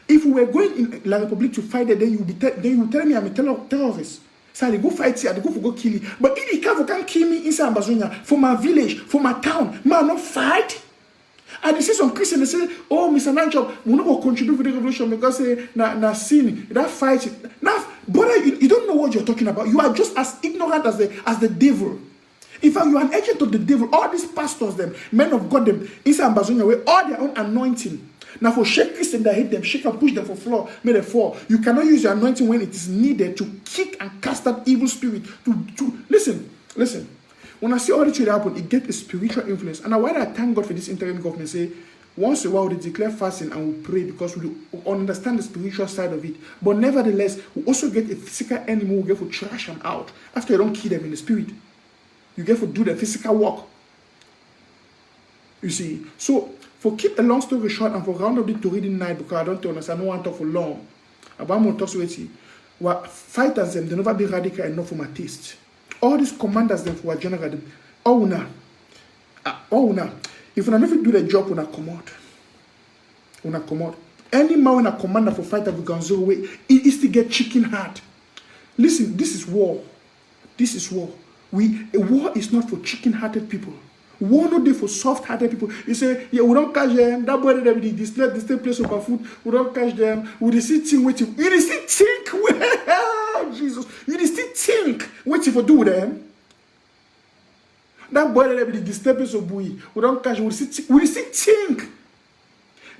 If we were going in La Republic to fight it, then you will tell me I'm a terrorist. So I go fight here, I go for go kill you. But if you can't kill me inside Ambazonia, for my village, for my town, man, not fight. And they see some Christians, they say, oh, Mr. Nanchop, we not contribute for the revolution because na sin, that fight. Now, brother, you don't know what you're talking about. You are just as ignorant as the devil. In fact, you are an agent of the devil. All these pastors, them, men of God, them, inside Ambazonia, with all their own anointing. Now, for shake Christians that hate them, shake and push them for floor, may they fall. You cannot use your anointing when it is needed to kick and cast out evil spirit. Listen. When I see all this happen, it gets a spiritual influence. And why I thank God for this interim government, say, once in a while we declare fasting and we pray because we understand the spiritual side of it. But nevertheless, we also get a physical enemy, we get to trash them out. After you don't kill them in the spirit, you get to do the physical work. You see, so for keep a long story short and for round up it to reading night because I don't understand, I don't want to talk for long. About my talk with you, what fighters them, they never be radical enough for my taste. All these commanders them for a general them, all now. If you never do the job, when I come out. Any man when a commander for fighter we can zero away, it is to get chicken heart. Listen, this is war. This is war. A war is not for chicken-hearted people. War not there for soft-hearted people. You say, yeah, we don't catch them. That boy that this place of our food, we don't catch them. We still think waiting. You still think, Jesus. You still think waiting for do them. That boy that this place of buoy, we don't catch. We still think.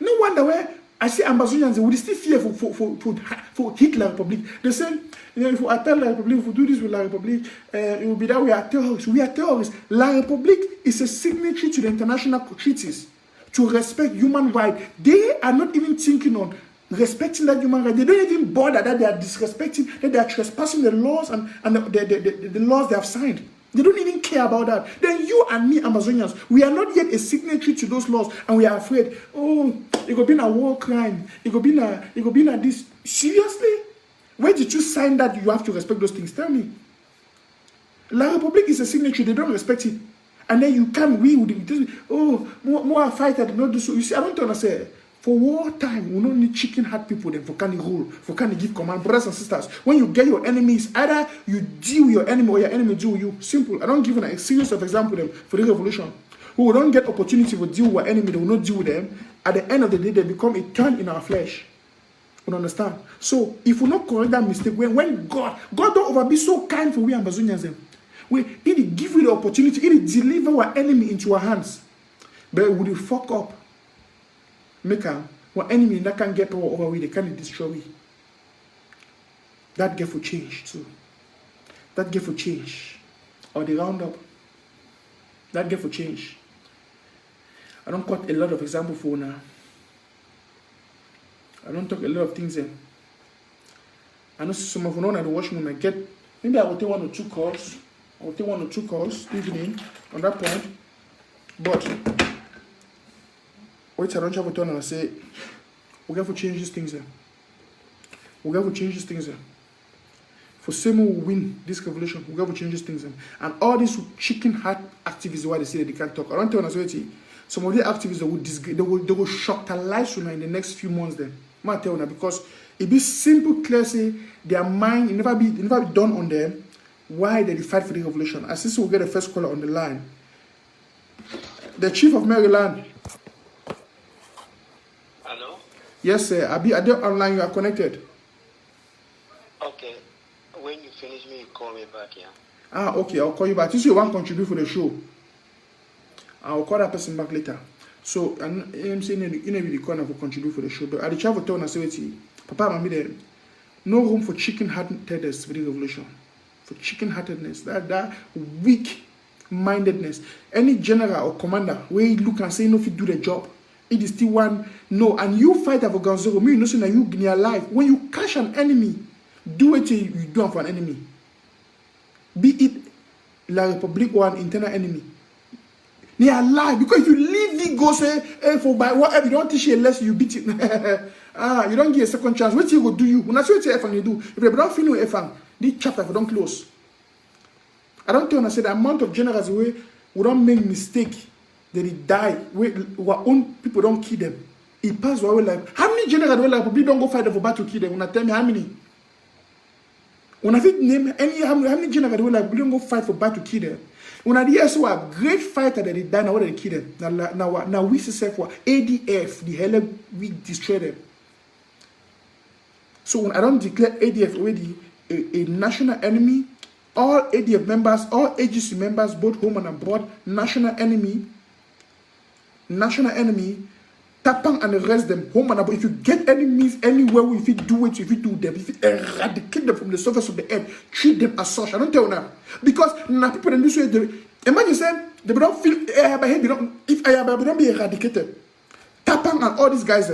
No wonder where I see Ambazonians, we still fear for Hitler Republic. They say, you know, if we attack La Republic, if we do this with La Republic, it will be that we are terrorists. We are terrorists. La Republic is a signatory to the international treaties to respect human rights. They are not even thinking on respecting that human right. They don't even bother that they are disrespecting, that they are trespassing the laws and the laws they have signed. They don't even care about that. Then you and me, Amazonians, we are not yet a signatory to those laws, and we are afraid. Oh, it could be a war crime. It could be a this. Seriously? Where did you sign that you have to respect those things? Tell me. La Republic is a signatory. They don't respect it, and then you can't. More fighter did not do so. You see, I don't understand. For wartime, we don't need chicken-heart people then for can rule, for can give command. Brothers and sisters, when you get your enemies, either you deal with your enemy or your enemy deal with you. Simple. I don't give a series of example them for the revolution. Who don't get opportunity to deal with our enemy, they will not deal with them. At the end of the day, they become a thorn in our flesh. You understand? So, if we not correct that mistake, when God don't over be so kind for we Ambazonians, He give you the opportunity, He deliver our enemy into our hands. But would you fuck up? Make our enemy that can get power over we, they can't destroy we. That get for change too. That get for change. Or the roundup. That get for change. I don't cut a lot of example for now. I don't talk a lot of things there. I know some of you know that the watchman might get, maybe I will take 1 or 2 calls. I will take 1 or 2 calls evening on that point. But wait, I don't have a turn and I say, we got to change these things there. We got to change these things there. For same we win this revolution, we got to change these things there. And all these chicken heart activists, why they say that they can't talk. I don't tell you, some of the activists they will shock their lives in the next few months then. I'm not telling you because it be simple, clear, say their mind, it never be done on them why they fight for the revolution. As this will get the first caller on the line. The Chief of Maryland. Yes, sir. Are they online? You are connected. Okay. When you finish me, you call me back, yeah? Okay. I'll call you back. This you want to contribute for the show. I'll call that person back later. So, I'm saying in the corner for contribute for the show. But at the travel town, I say, Papa, Mommy, there no room for chicken-heartedness for the revolution. For chicken-heartedness, that weak-mindedness. Any general or commander where you look and say, no, if you do the job, it is still one, no. And you fight for ground zero, me, you know, so that you in your life. When you catch an enemy, do it you do for an enemy. Be it La Republic or an internal enemy. They are alive because if you leave the go say, hey, for by whatever, you don't teach you unless you beat it. You don't give a second chance. What you go do you? When I say what you do, if they don't feel no FM, this chapter if don't close. I don't tell you, I say the amount of generals we don't make mistake that they die. Our own people don't kill them. It pass our life. How many generals will like people don't go fight for battle to kill them? When I tell me how many? When I think name how many generals will like don't go fight for battle to kill them? When I hear so a great fighter that they die now, what they kill them. Now we say for ADF, the hell we destroy them. So when I don't declare ADF already a national enemy, all ADF members, all agency members, both home and abroad, national enemy, tapang and arrest them, home and abroad. If you get enemies anywhere, if you do it, if you do them, if you eradicate them from the surface of the earth, treat them as such. I don't tell you now. Because now people in this way, imagine saying, they don't feel, if they don't be eradicated. Tapang and all these guys,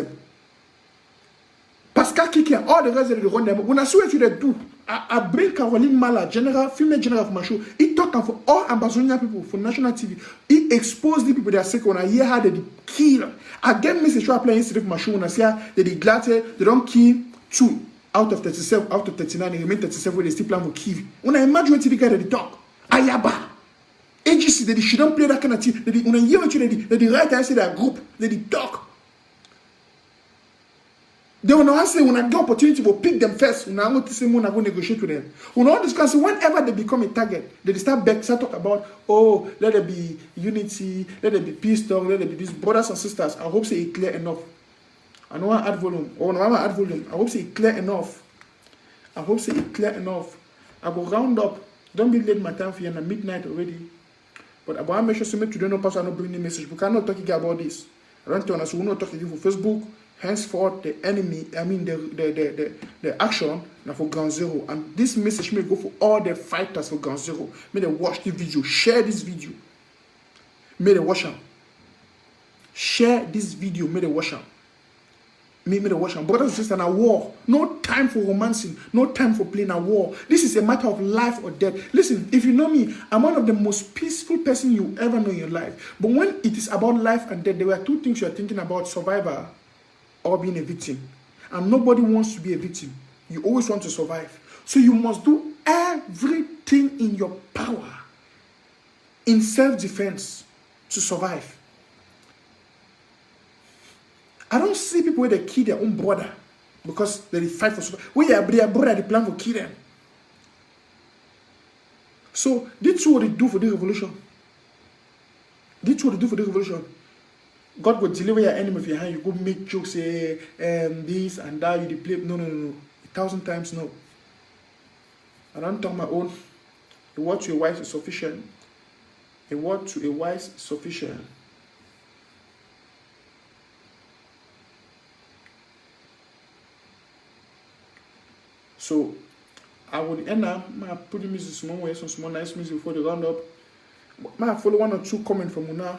Pascal Kiki and all the rest of the run them. When I see what they do, I bring Caroline Mala, female general of my show. He talk for all Ambazonian people for national TV. He exposed the people that are sick when I hear how they kill. I get message try playing instead of my show when I see how they glad they don't kill 2 out of 37, out of 39, they remain 37 where they still plan for kill. When I imagine what TV guy they talk, Ayaba. AGC, they shouldn't play that kind of thing. When I hear what they write and say that group, they talk. They will not say when I get opportunity to pick them first. When I go to say when I go negotiate with them. When all discuss whenever they become a target, they start talk about let there be unity, let there be peace talk, let there be these brothers and sisters. I hope say it clear enough. I know I add volume. I hope say it clear enough. I go round up. Don't be late my time for you at midnight already. But I want to make sure so today no person not bring the message. We cannot talk about this. I don't tell us we not talk to you for Facebook. Henceforth, the enemy, the action now for ground zero. And this message may go for all the fighters for ground zero. May they watch the video, share this video. May they watch them. Share this video, may they watch them. May they watch them. Brothers and sisters, in a war, no time for romancing, no time for playing a war. This is a matter of life or death. Listen, if you know me, I'm one of the most peaceful person you ever know in your life. But when it is about life and death, there were 2 things you are thinking about: survivor or being a victim. And nobody wants to be a victim. You always want to survive. So you must do everything in your power in self-defense to survive. I don't see people where they kill their own brother because they fight for survival. When their brother, they plan to kill them. So this is what they do for the revolution. God will deliver your enemy with your hand. You go make jokes, say this and that. You play. No. 1,000 times no. I don't talk my own. A word to a wise is sufficient. A word to a wise is sufficient. So I would end up. I put the music small way, some small nice music before the round up. I follow 1 or 2 comments from Una.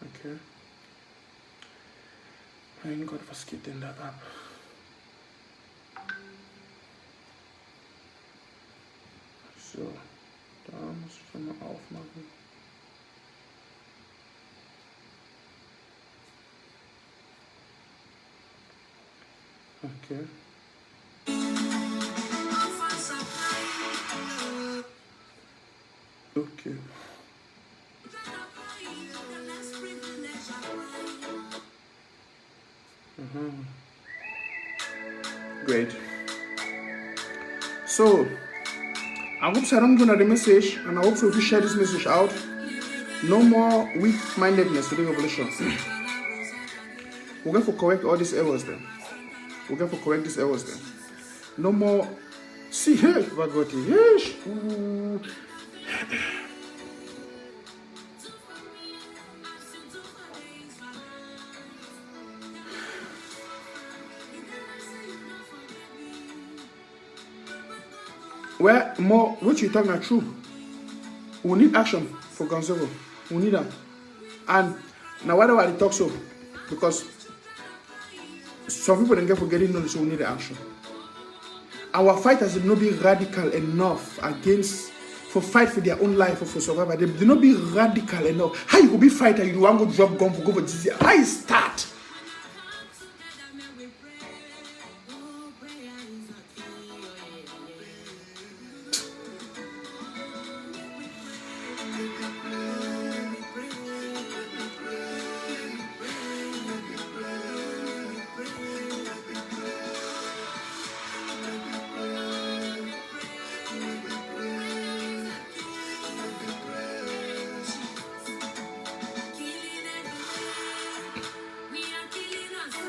Okay. Thank God for skipping that up. So, thumbs from aufmachen. Okay. Okay. Great. So I hope so I don't go to the message, and I hope so if you share this message out. No more weak-mindedness to the revolution. We're going to correct all these errors then. We're going to correct these errors then. No more. See, hey, Vagoti. Hey. Where more, what you talking are true. We need action for Gonzalo. We need that. And now why do I talk so? Because some people don't get forgetting knowledge, so we need the action. Our fighters will not be radical enough against for fight for their own life or for survival. They will not be radical enough. How you go be fighter? You want to go drop gun for go for this? How you start?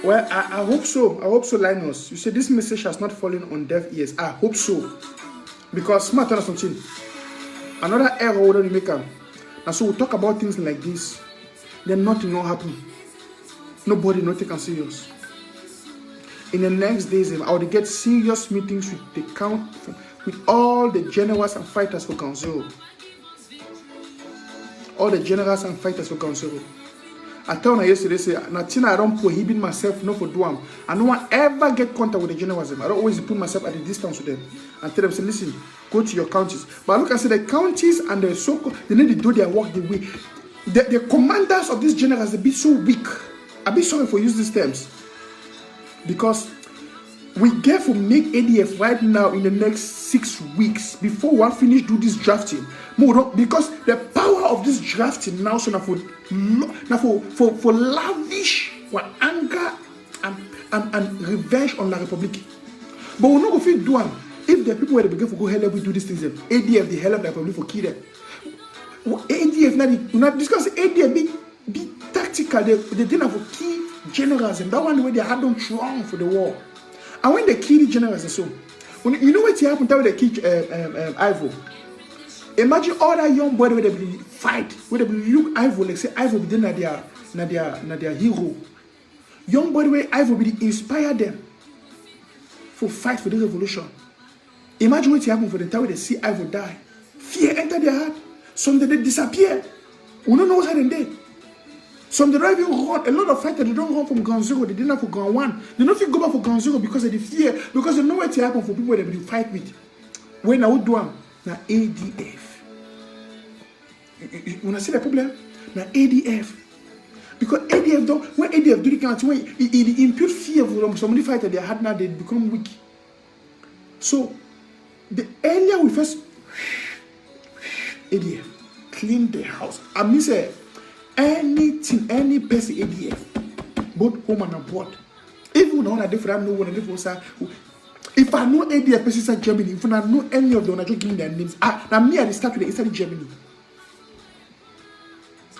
Well, I hope so. I hope so, Linus. You say this message has not fallen on deaf ears. I hope so. Because smart on something. Another error wouldn't make them. And so we'll talk about things like this. Then nothing will happen. Nobody not taken serious. In the next days, I will get serious meetings with the with all the generals and fighters for Ground Zero. All the generals and fighters for Ground Zero. I told her yesterday, say, Natina, I don't prohibit myself not for Duam. I don't want ever get contact with the generals. I don't always put myself at a distance with them. And tell them, say, listen, go to your counties. But look, I say the counties and the so-called, they need to do their work the way. The commanders of these generals, they be so weak. I be sorry for using these terms. Because we get to make ADF right now in the next 6 weeks before one finish do this drafting. Because the power of this drafting now so for lavish for anger and revenge on La Republique. But we not go fit do them if the people where they begin to go hell we do these things. ADF the hell of La Republique for kill them. ADF not discuss ADF be tactical. They didn't have to key generals and that one the way they had them strong for the war. And when they kill the generals and so, when you know what happened when they kill Ivo. Imagine all that young boy where they be fight, where they be look Ivo like say Ivo be then their hero. Young boy where Ivo be inspire them for fight for the revolution. Imagine what happened for the time when they see Ivo die. Fear enter their heart. Some they disappear. We don't know what's happening there. Some they don't even run. A lot of fighters they don't run from Ground Zero. They didn't have for Ground 1. They don't go back for Ground Zero because of the fear. Because they know what happened for people that they fight with. When I would do them, now ADF. When I see the problem, now ADF. Because ADF don't. When ADF do the country, when it impute fear from somebody fighter they had now they become weak. So the earlier we first ADF clean the house. I mean say. Anything, any person ADF, both home and abroad. Even when I different know one different side. If I know ADF persons in Germany, if I know any of them, I just give me their names. Now me I start with the inside Germany.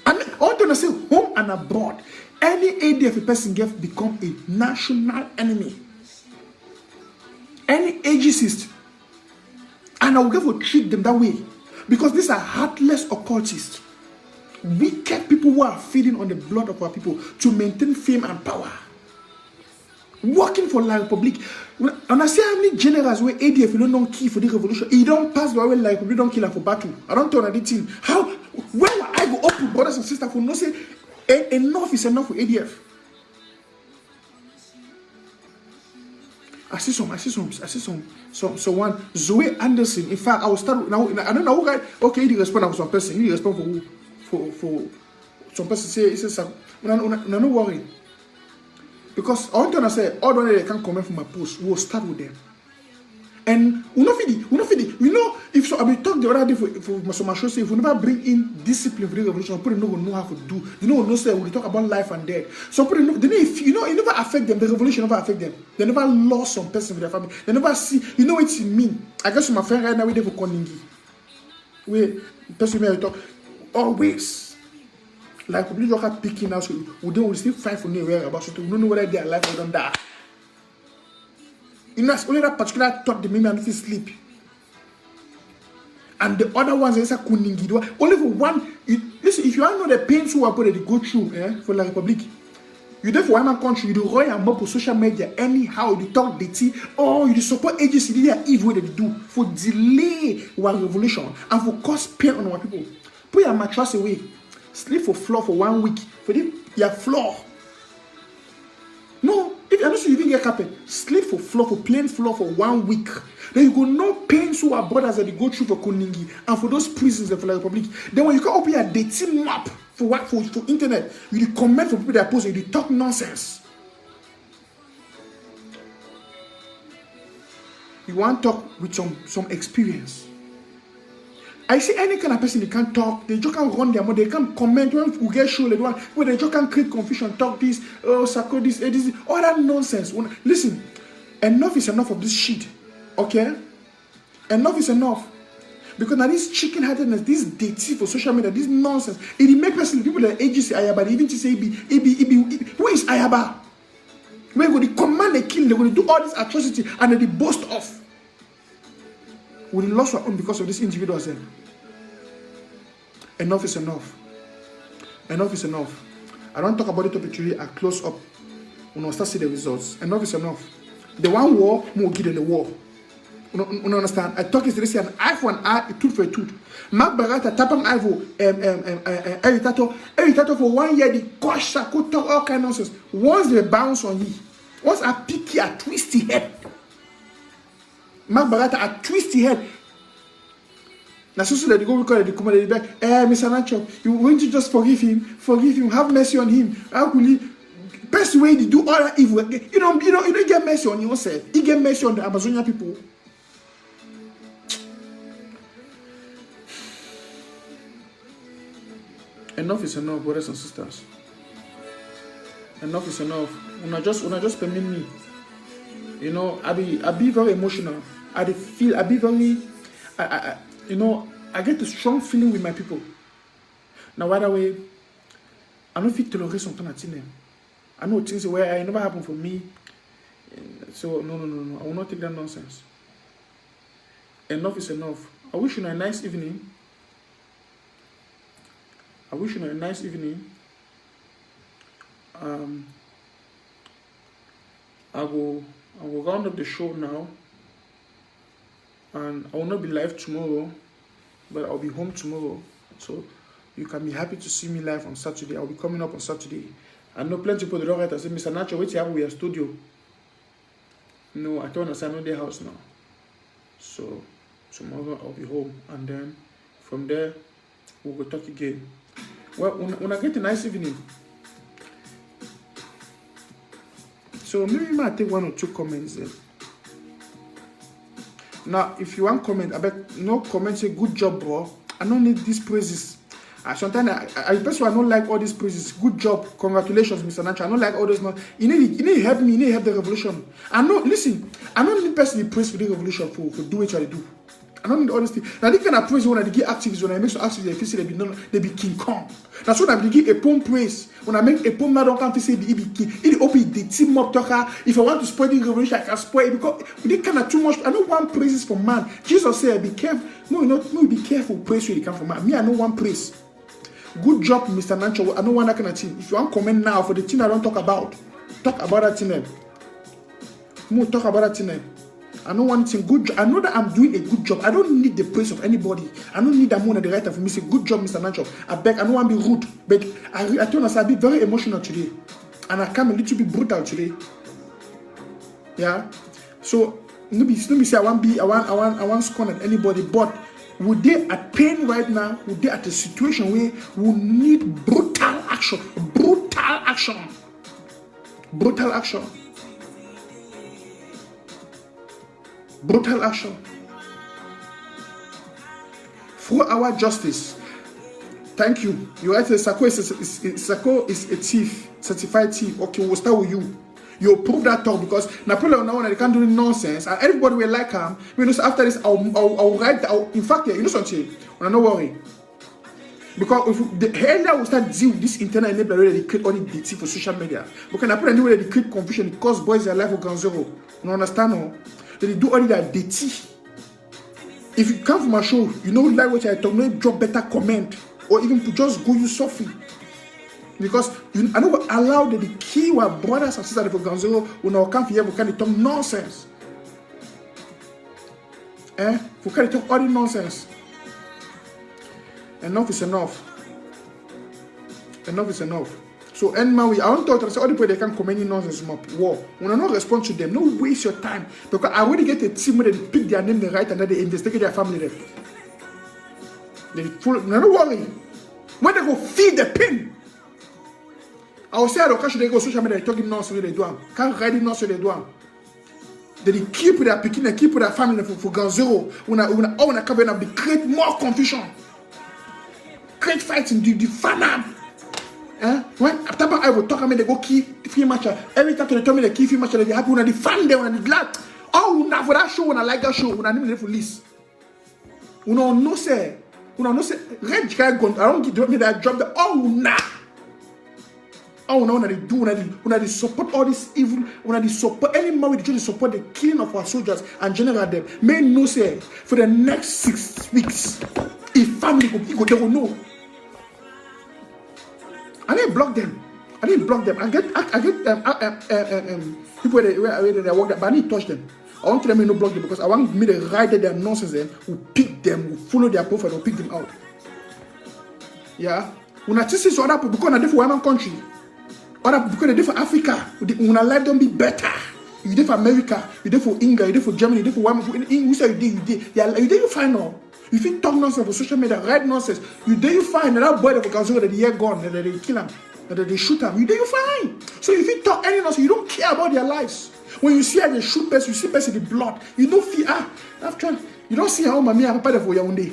And I want to say home and abroad. Any ADF person get become a national enemy. Any ageist. And I will get to treat them that way. Because these are heartless occultists. Wicked people who are feeding on the blood of our people to maintain fame and power. Working for La Republique. And I see how many generals where ADF you don't kill for the revolution. He don't pass the way La Republique don't kill her for battle. I don't turn anything. How? When will I go up with brothers and sisters for no say enough is enough for ADF? I see some one Zoe Anderson. In fact, I will start now. I don't know who guy. Okay, he respond to some person. He respond for who? For some person say no worry. Because I want to say all the they can comment from my post. We will start with them. And we not feed. You know, if so, I will talk the other day for some show say if we never bring in discipline for the revolution, people don't know how to do. You know, no say we talk about life and death. Some people know, they know if you know it never affect them. The revolution never affect them. They never lost some person with their family. They never see. You know what it mean? I guess my friend right now we there for Koningi. We person me talk always. Like we look at picking out, we still fight for nowhere about something. We don't know whether they are alive or don't die. You know, only that particular thought they made me and sleep. And the other ones is a kuningi. Only for one. Listen, if you are not the pains who are going to go through for the Republic, you there for one country, you do roy and mob for social media anyhow, you talk the tea, or you support agency, they are evil they do for delay one revolution and for cause pain on our people. Put your mattress away, sleep for floor for 1 week, for your floor. No, if you don't even get carpet, sleep for floor, for plain floor for 1 week. Then you go no pains who are brothers that they go through for Koningi and for those prisons for the Republic. Then when you can open a dating map for what for internet, you comment for people that post, you talk nonsense. You want to talk with some experience. I see any kind of person they can't talk, they just can't run their mouth, they can't comment, who get show, they don't, where they just can't create confusion, talk this, Sako this, all that nonsense. Listen, enough is enough of this shit, okay? Enough is enough. Because now this chicken-heartedness, this dirty for social media, this nonsense, it make person, people that agency Ayaba, they even to say, who is Ayaba? Where go they command, they kill, they're going to do all this atrocity, and then they boast off. We lost our own because of this individual. Enough is enough. Enough is enough. I don't talk about it topic today. I close up when I start see the results. Enough is enough. The one war, more give them the war. You understand? I talk yesterday, say an eye for an eye, a tooth for a tooth. Mark Barata, tapang eye for Eritato for 1 year, the gosh, I could talk all kind of nonsense. Once they bounce on you, once I pick you, I twist your head. Mark Barata, I twist your head. Now, so that they go record the command, back, Mr. Nanchop, you want to just forgive him, have mercy on him. How could he? Best way to do all that evil. You don't get mercy on yourself. You get mercy on the Ambazonian people. Enough is enough, brothers and sisters. Enough is enough. When I just permit me. You know, I be very emotional. I be very, I get a strong feeling with my people. Now, by the way, I don't feel tolerate something at them. I know things where it never happened for me. So, no. I will not take that nonsense. Enough is enough. I wish you a nice evening. I will round up the show now, and I will not be live tomorrow, but I'll be home tomorrow, so you can be happy to see me live on Saturday. I'll be coming up on Saturday. I know plenty of people don't write and say, Mr. Nanchop, wait till we have studio. No, I don't understand. I know their house now, so tomorrow I'll be home, and then from there we'll go talk again. Well, when I get a nice evening. So maybe I might take 1 or 2 comments then. Now, if you want comment, I bet no comment say good job, bro. I don't need these praises. Sometimes I personally don't like all these praises. Good job, congratulations, Mr. Nanchop. I don't like all those. You need to help me. You need to help the revolution. I don't need personally praise for the revolution for do what I do. I don't need all these things. Now, this kind of praise when I give activists, when I make some activists, they be King Kong. That's when I give a poem praise. When I make a poem, I don't come to say they be king. It open the team up talker. If I want to spoil the revolution, I can spoil it because they kind of too much. I don't want praises from man. Jesus said, "Be careful." No, be careful. Praise where they come from man. Me, I don't want praise. Good job, Mr. Nanchop. I don't want that kind of thing. If you want comment now for the thing I don't talk about that thing then. More talk about that thing then. I don't want anything good. I know that I'm doing a good job. I don't need the praise of anybody. I don't need that money at the right time for me to say, good job, Mr. Nanchop. I beg, I don't want to be rude. But I told us I'll be very emotional today. And I come a little bit brutal today. Yeah. So, let me say I want scorn at anybody. But would they at pain right now? Would they at a situation where we need brutal action? Brutal action. Brutal action. 4-hour justice. Thank you. You write Sako is a thief, certified thief. Okay, we'll start with you. You prove that talk because Napoleon now they can't do nonsense and everybody will like him. You know, so after this, I'll write. In fact, you know something. Don't worry. Because if the earlier we start deal with this internal enabler where they create all the DT for social media. Because Napoleon where they create confusion, it cause boys their life for ground zero. You understand? No? They do all that DT. If you come from my show, you know like what I talk, no drop better comment or even just go use softly. Because I don't allow the key where brothers and sisters for ground zero when I come here, we can't talk nonsense. We can't talk all the nonsense. Enough is enough. Enough is enough. So, I want to talk to all the people they can comment nonsense more. War. When I not respond to them, no waste your time. Because I already get a team where they pick their name, they write, and then they investigate their family. They full. No, don't worry. When they go feed the pin, I will say I don't catch they go social media, they talking nonsense, they do. Can't write it nonsense, they do. They keep their picking, they keep their family for ground zero. When I come in, they create more confusion. Create fighting, the fan. When after I will talk, I mean they go key free match. Every time they tell me the key free match, they happy when they fan them when they glad. Oh, now for that show, when I like that show, when I need for list. You know, no say, red guy gone. I don't give me that job. Oh, nah. Oh, no, when they do, when they support all this evil, when they support any man with the support the killing of our soldiers and general them. May no say for the next 6 weeks, if family go, they will know. I didn't block them. I get people where they work that, but I didn't touch them. I want them to no block them because I want me to write their nonsense then, who pick them, who follow their profile, who pick them out. Yeah. When I see other people because they're for one country, other people because they're for Africa, when I life don't be better. You did for America, you did for England, you did for Germany, you did for one you say you did. Yeah, you did you find out. If you talk nonsense for social media, write nonsense, you dare you find that boy that for consider that the year gone, that they kill him, that they shoot him, you dare you find. So if you talk any nonsense, you don't care about their lives. When you see how they shoot person, you see person the blood, you don't feel after you don't see how mommy and papa for Yaoundé.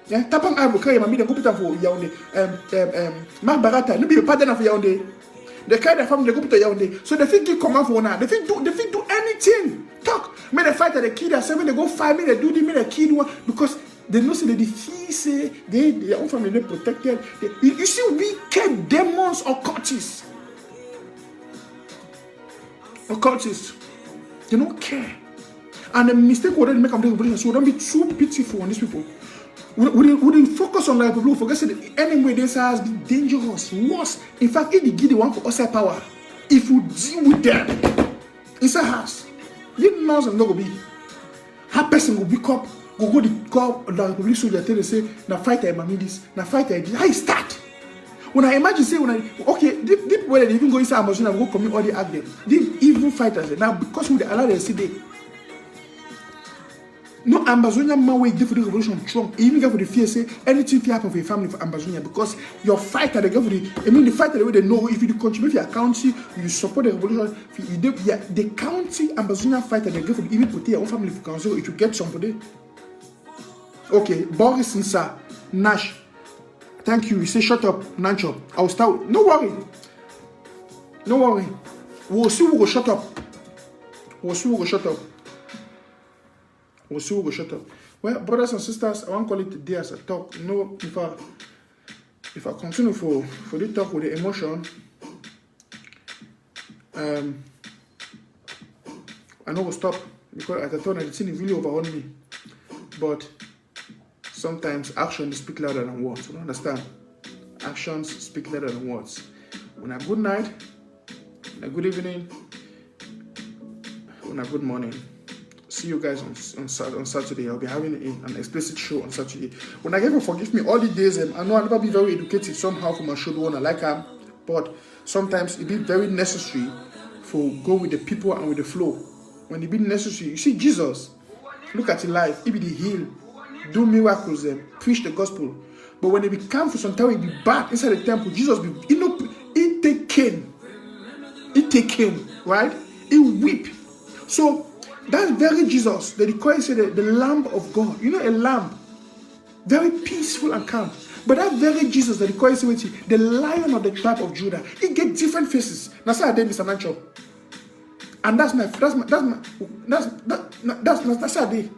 Yeah, tapang I will carry mommy the go put for Yaoundé. Mark Barata, no be a partner for Yaoundé. They carry their family, they go put to Yaoundé. So they think you come out for now. They think do anything. Talk. May they fight at the kid, they go fight me, they do the me the kid one because they know say they defeat, their own family, they protected. You see wicked demons or cultists. They don't care. And the mistake we already make them do, so we don't be too pitiful on these people. We focus on like people who forget that anyway this has been dangerous, worse. In fact, if they give the one for us power, if we deal with them inside house, this nonsense not gonna be. How person will wake up, go the call the police soldier tell they say, na fighter mommy this, na fighter this. How you start? When I imagine say okay, the people they even go inside Ambazonian and go commit all the act them. These evil fighters now because we allow them to see them. No Ambazonian man will give for the revolution Trump. Even go for the fear say anything can happen for your family for Ambazonia because your fighter they go for the fighter the way they know if you contribute to your county, you support the revolution. The county Ambazonian fighter they go for even put your own family for council if you get somebody. Okay, Boris Nsa Nash. Thank you. You say shut up, Nanchop. I'll start. No worry. We'll see who will shut up. We'll see who will shut up. Well, brothers and sisters, I won't call it today as a talk. No, if I continue for the talk with the emotion, I know we'll stop because at the time the thing really overwhelmed me. But sometimes actions speak louder than words. You don't understand? Actions speak louder than words. When a good night, a good evening, when a good morning. See you guys on Saturday. I'll be having an explicit show on Saturday. When I get forgive me all the days, I know I'll never be very educated somehow for my show, the one I like but sometimes it be very necessary for go with the people and with the flow. When it be necessary, you see Jesus, look at his life, he be the heal, do miracles, preach the gospel. But when it become for some time, he be back inside the temple, Jesus be, he take cane, right? He weep. So That very Jesus that the Quran said the Lamb of God. You know, a lamb, very peaceful and calm. But that very Jesus that the Quran said, the Lion of the tribe of Judah, he get different faces. That's how I did Mr. Nanchop. And that's how I did.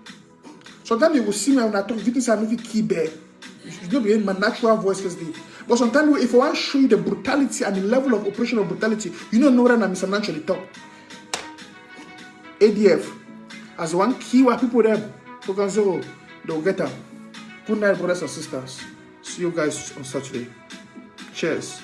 Sometimes you will see me when I talk, you think I'm making key bear. You know, my natural voice is there. But sometimes if I want to show you the brutality and the level of operation of brutality, you don't know that I'm Mr. Nanchop talk. ADF, as one key where people there, who can say, oh, they'll get up. Good night, brothers and sisters. See you guys on Saturday. Cheers.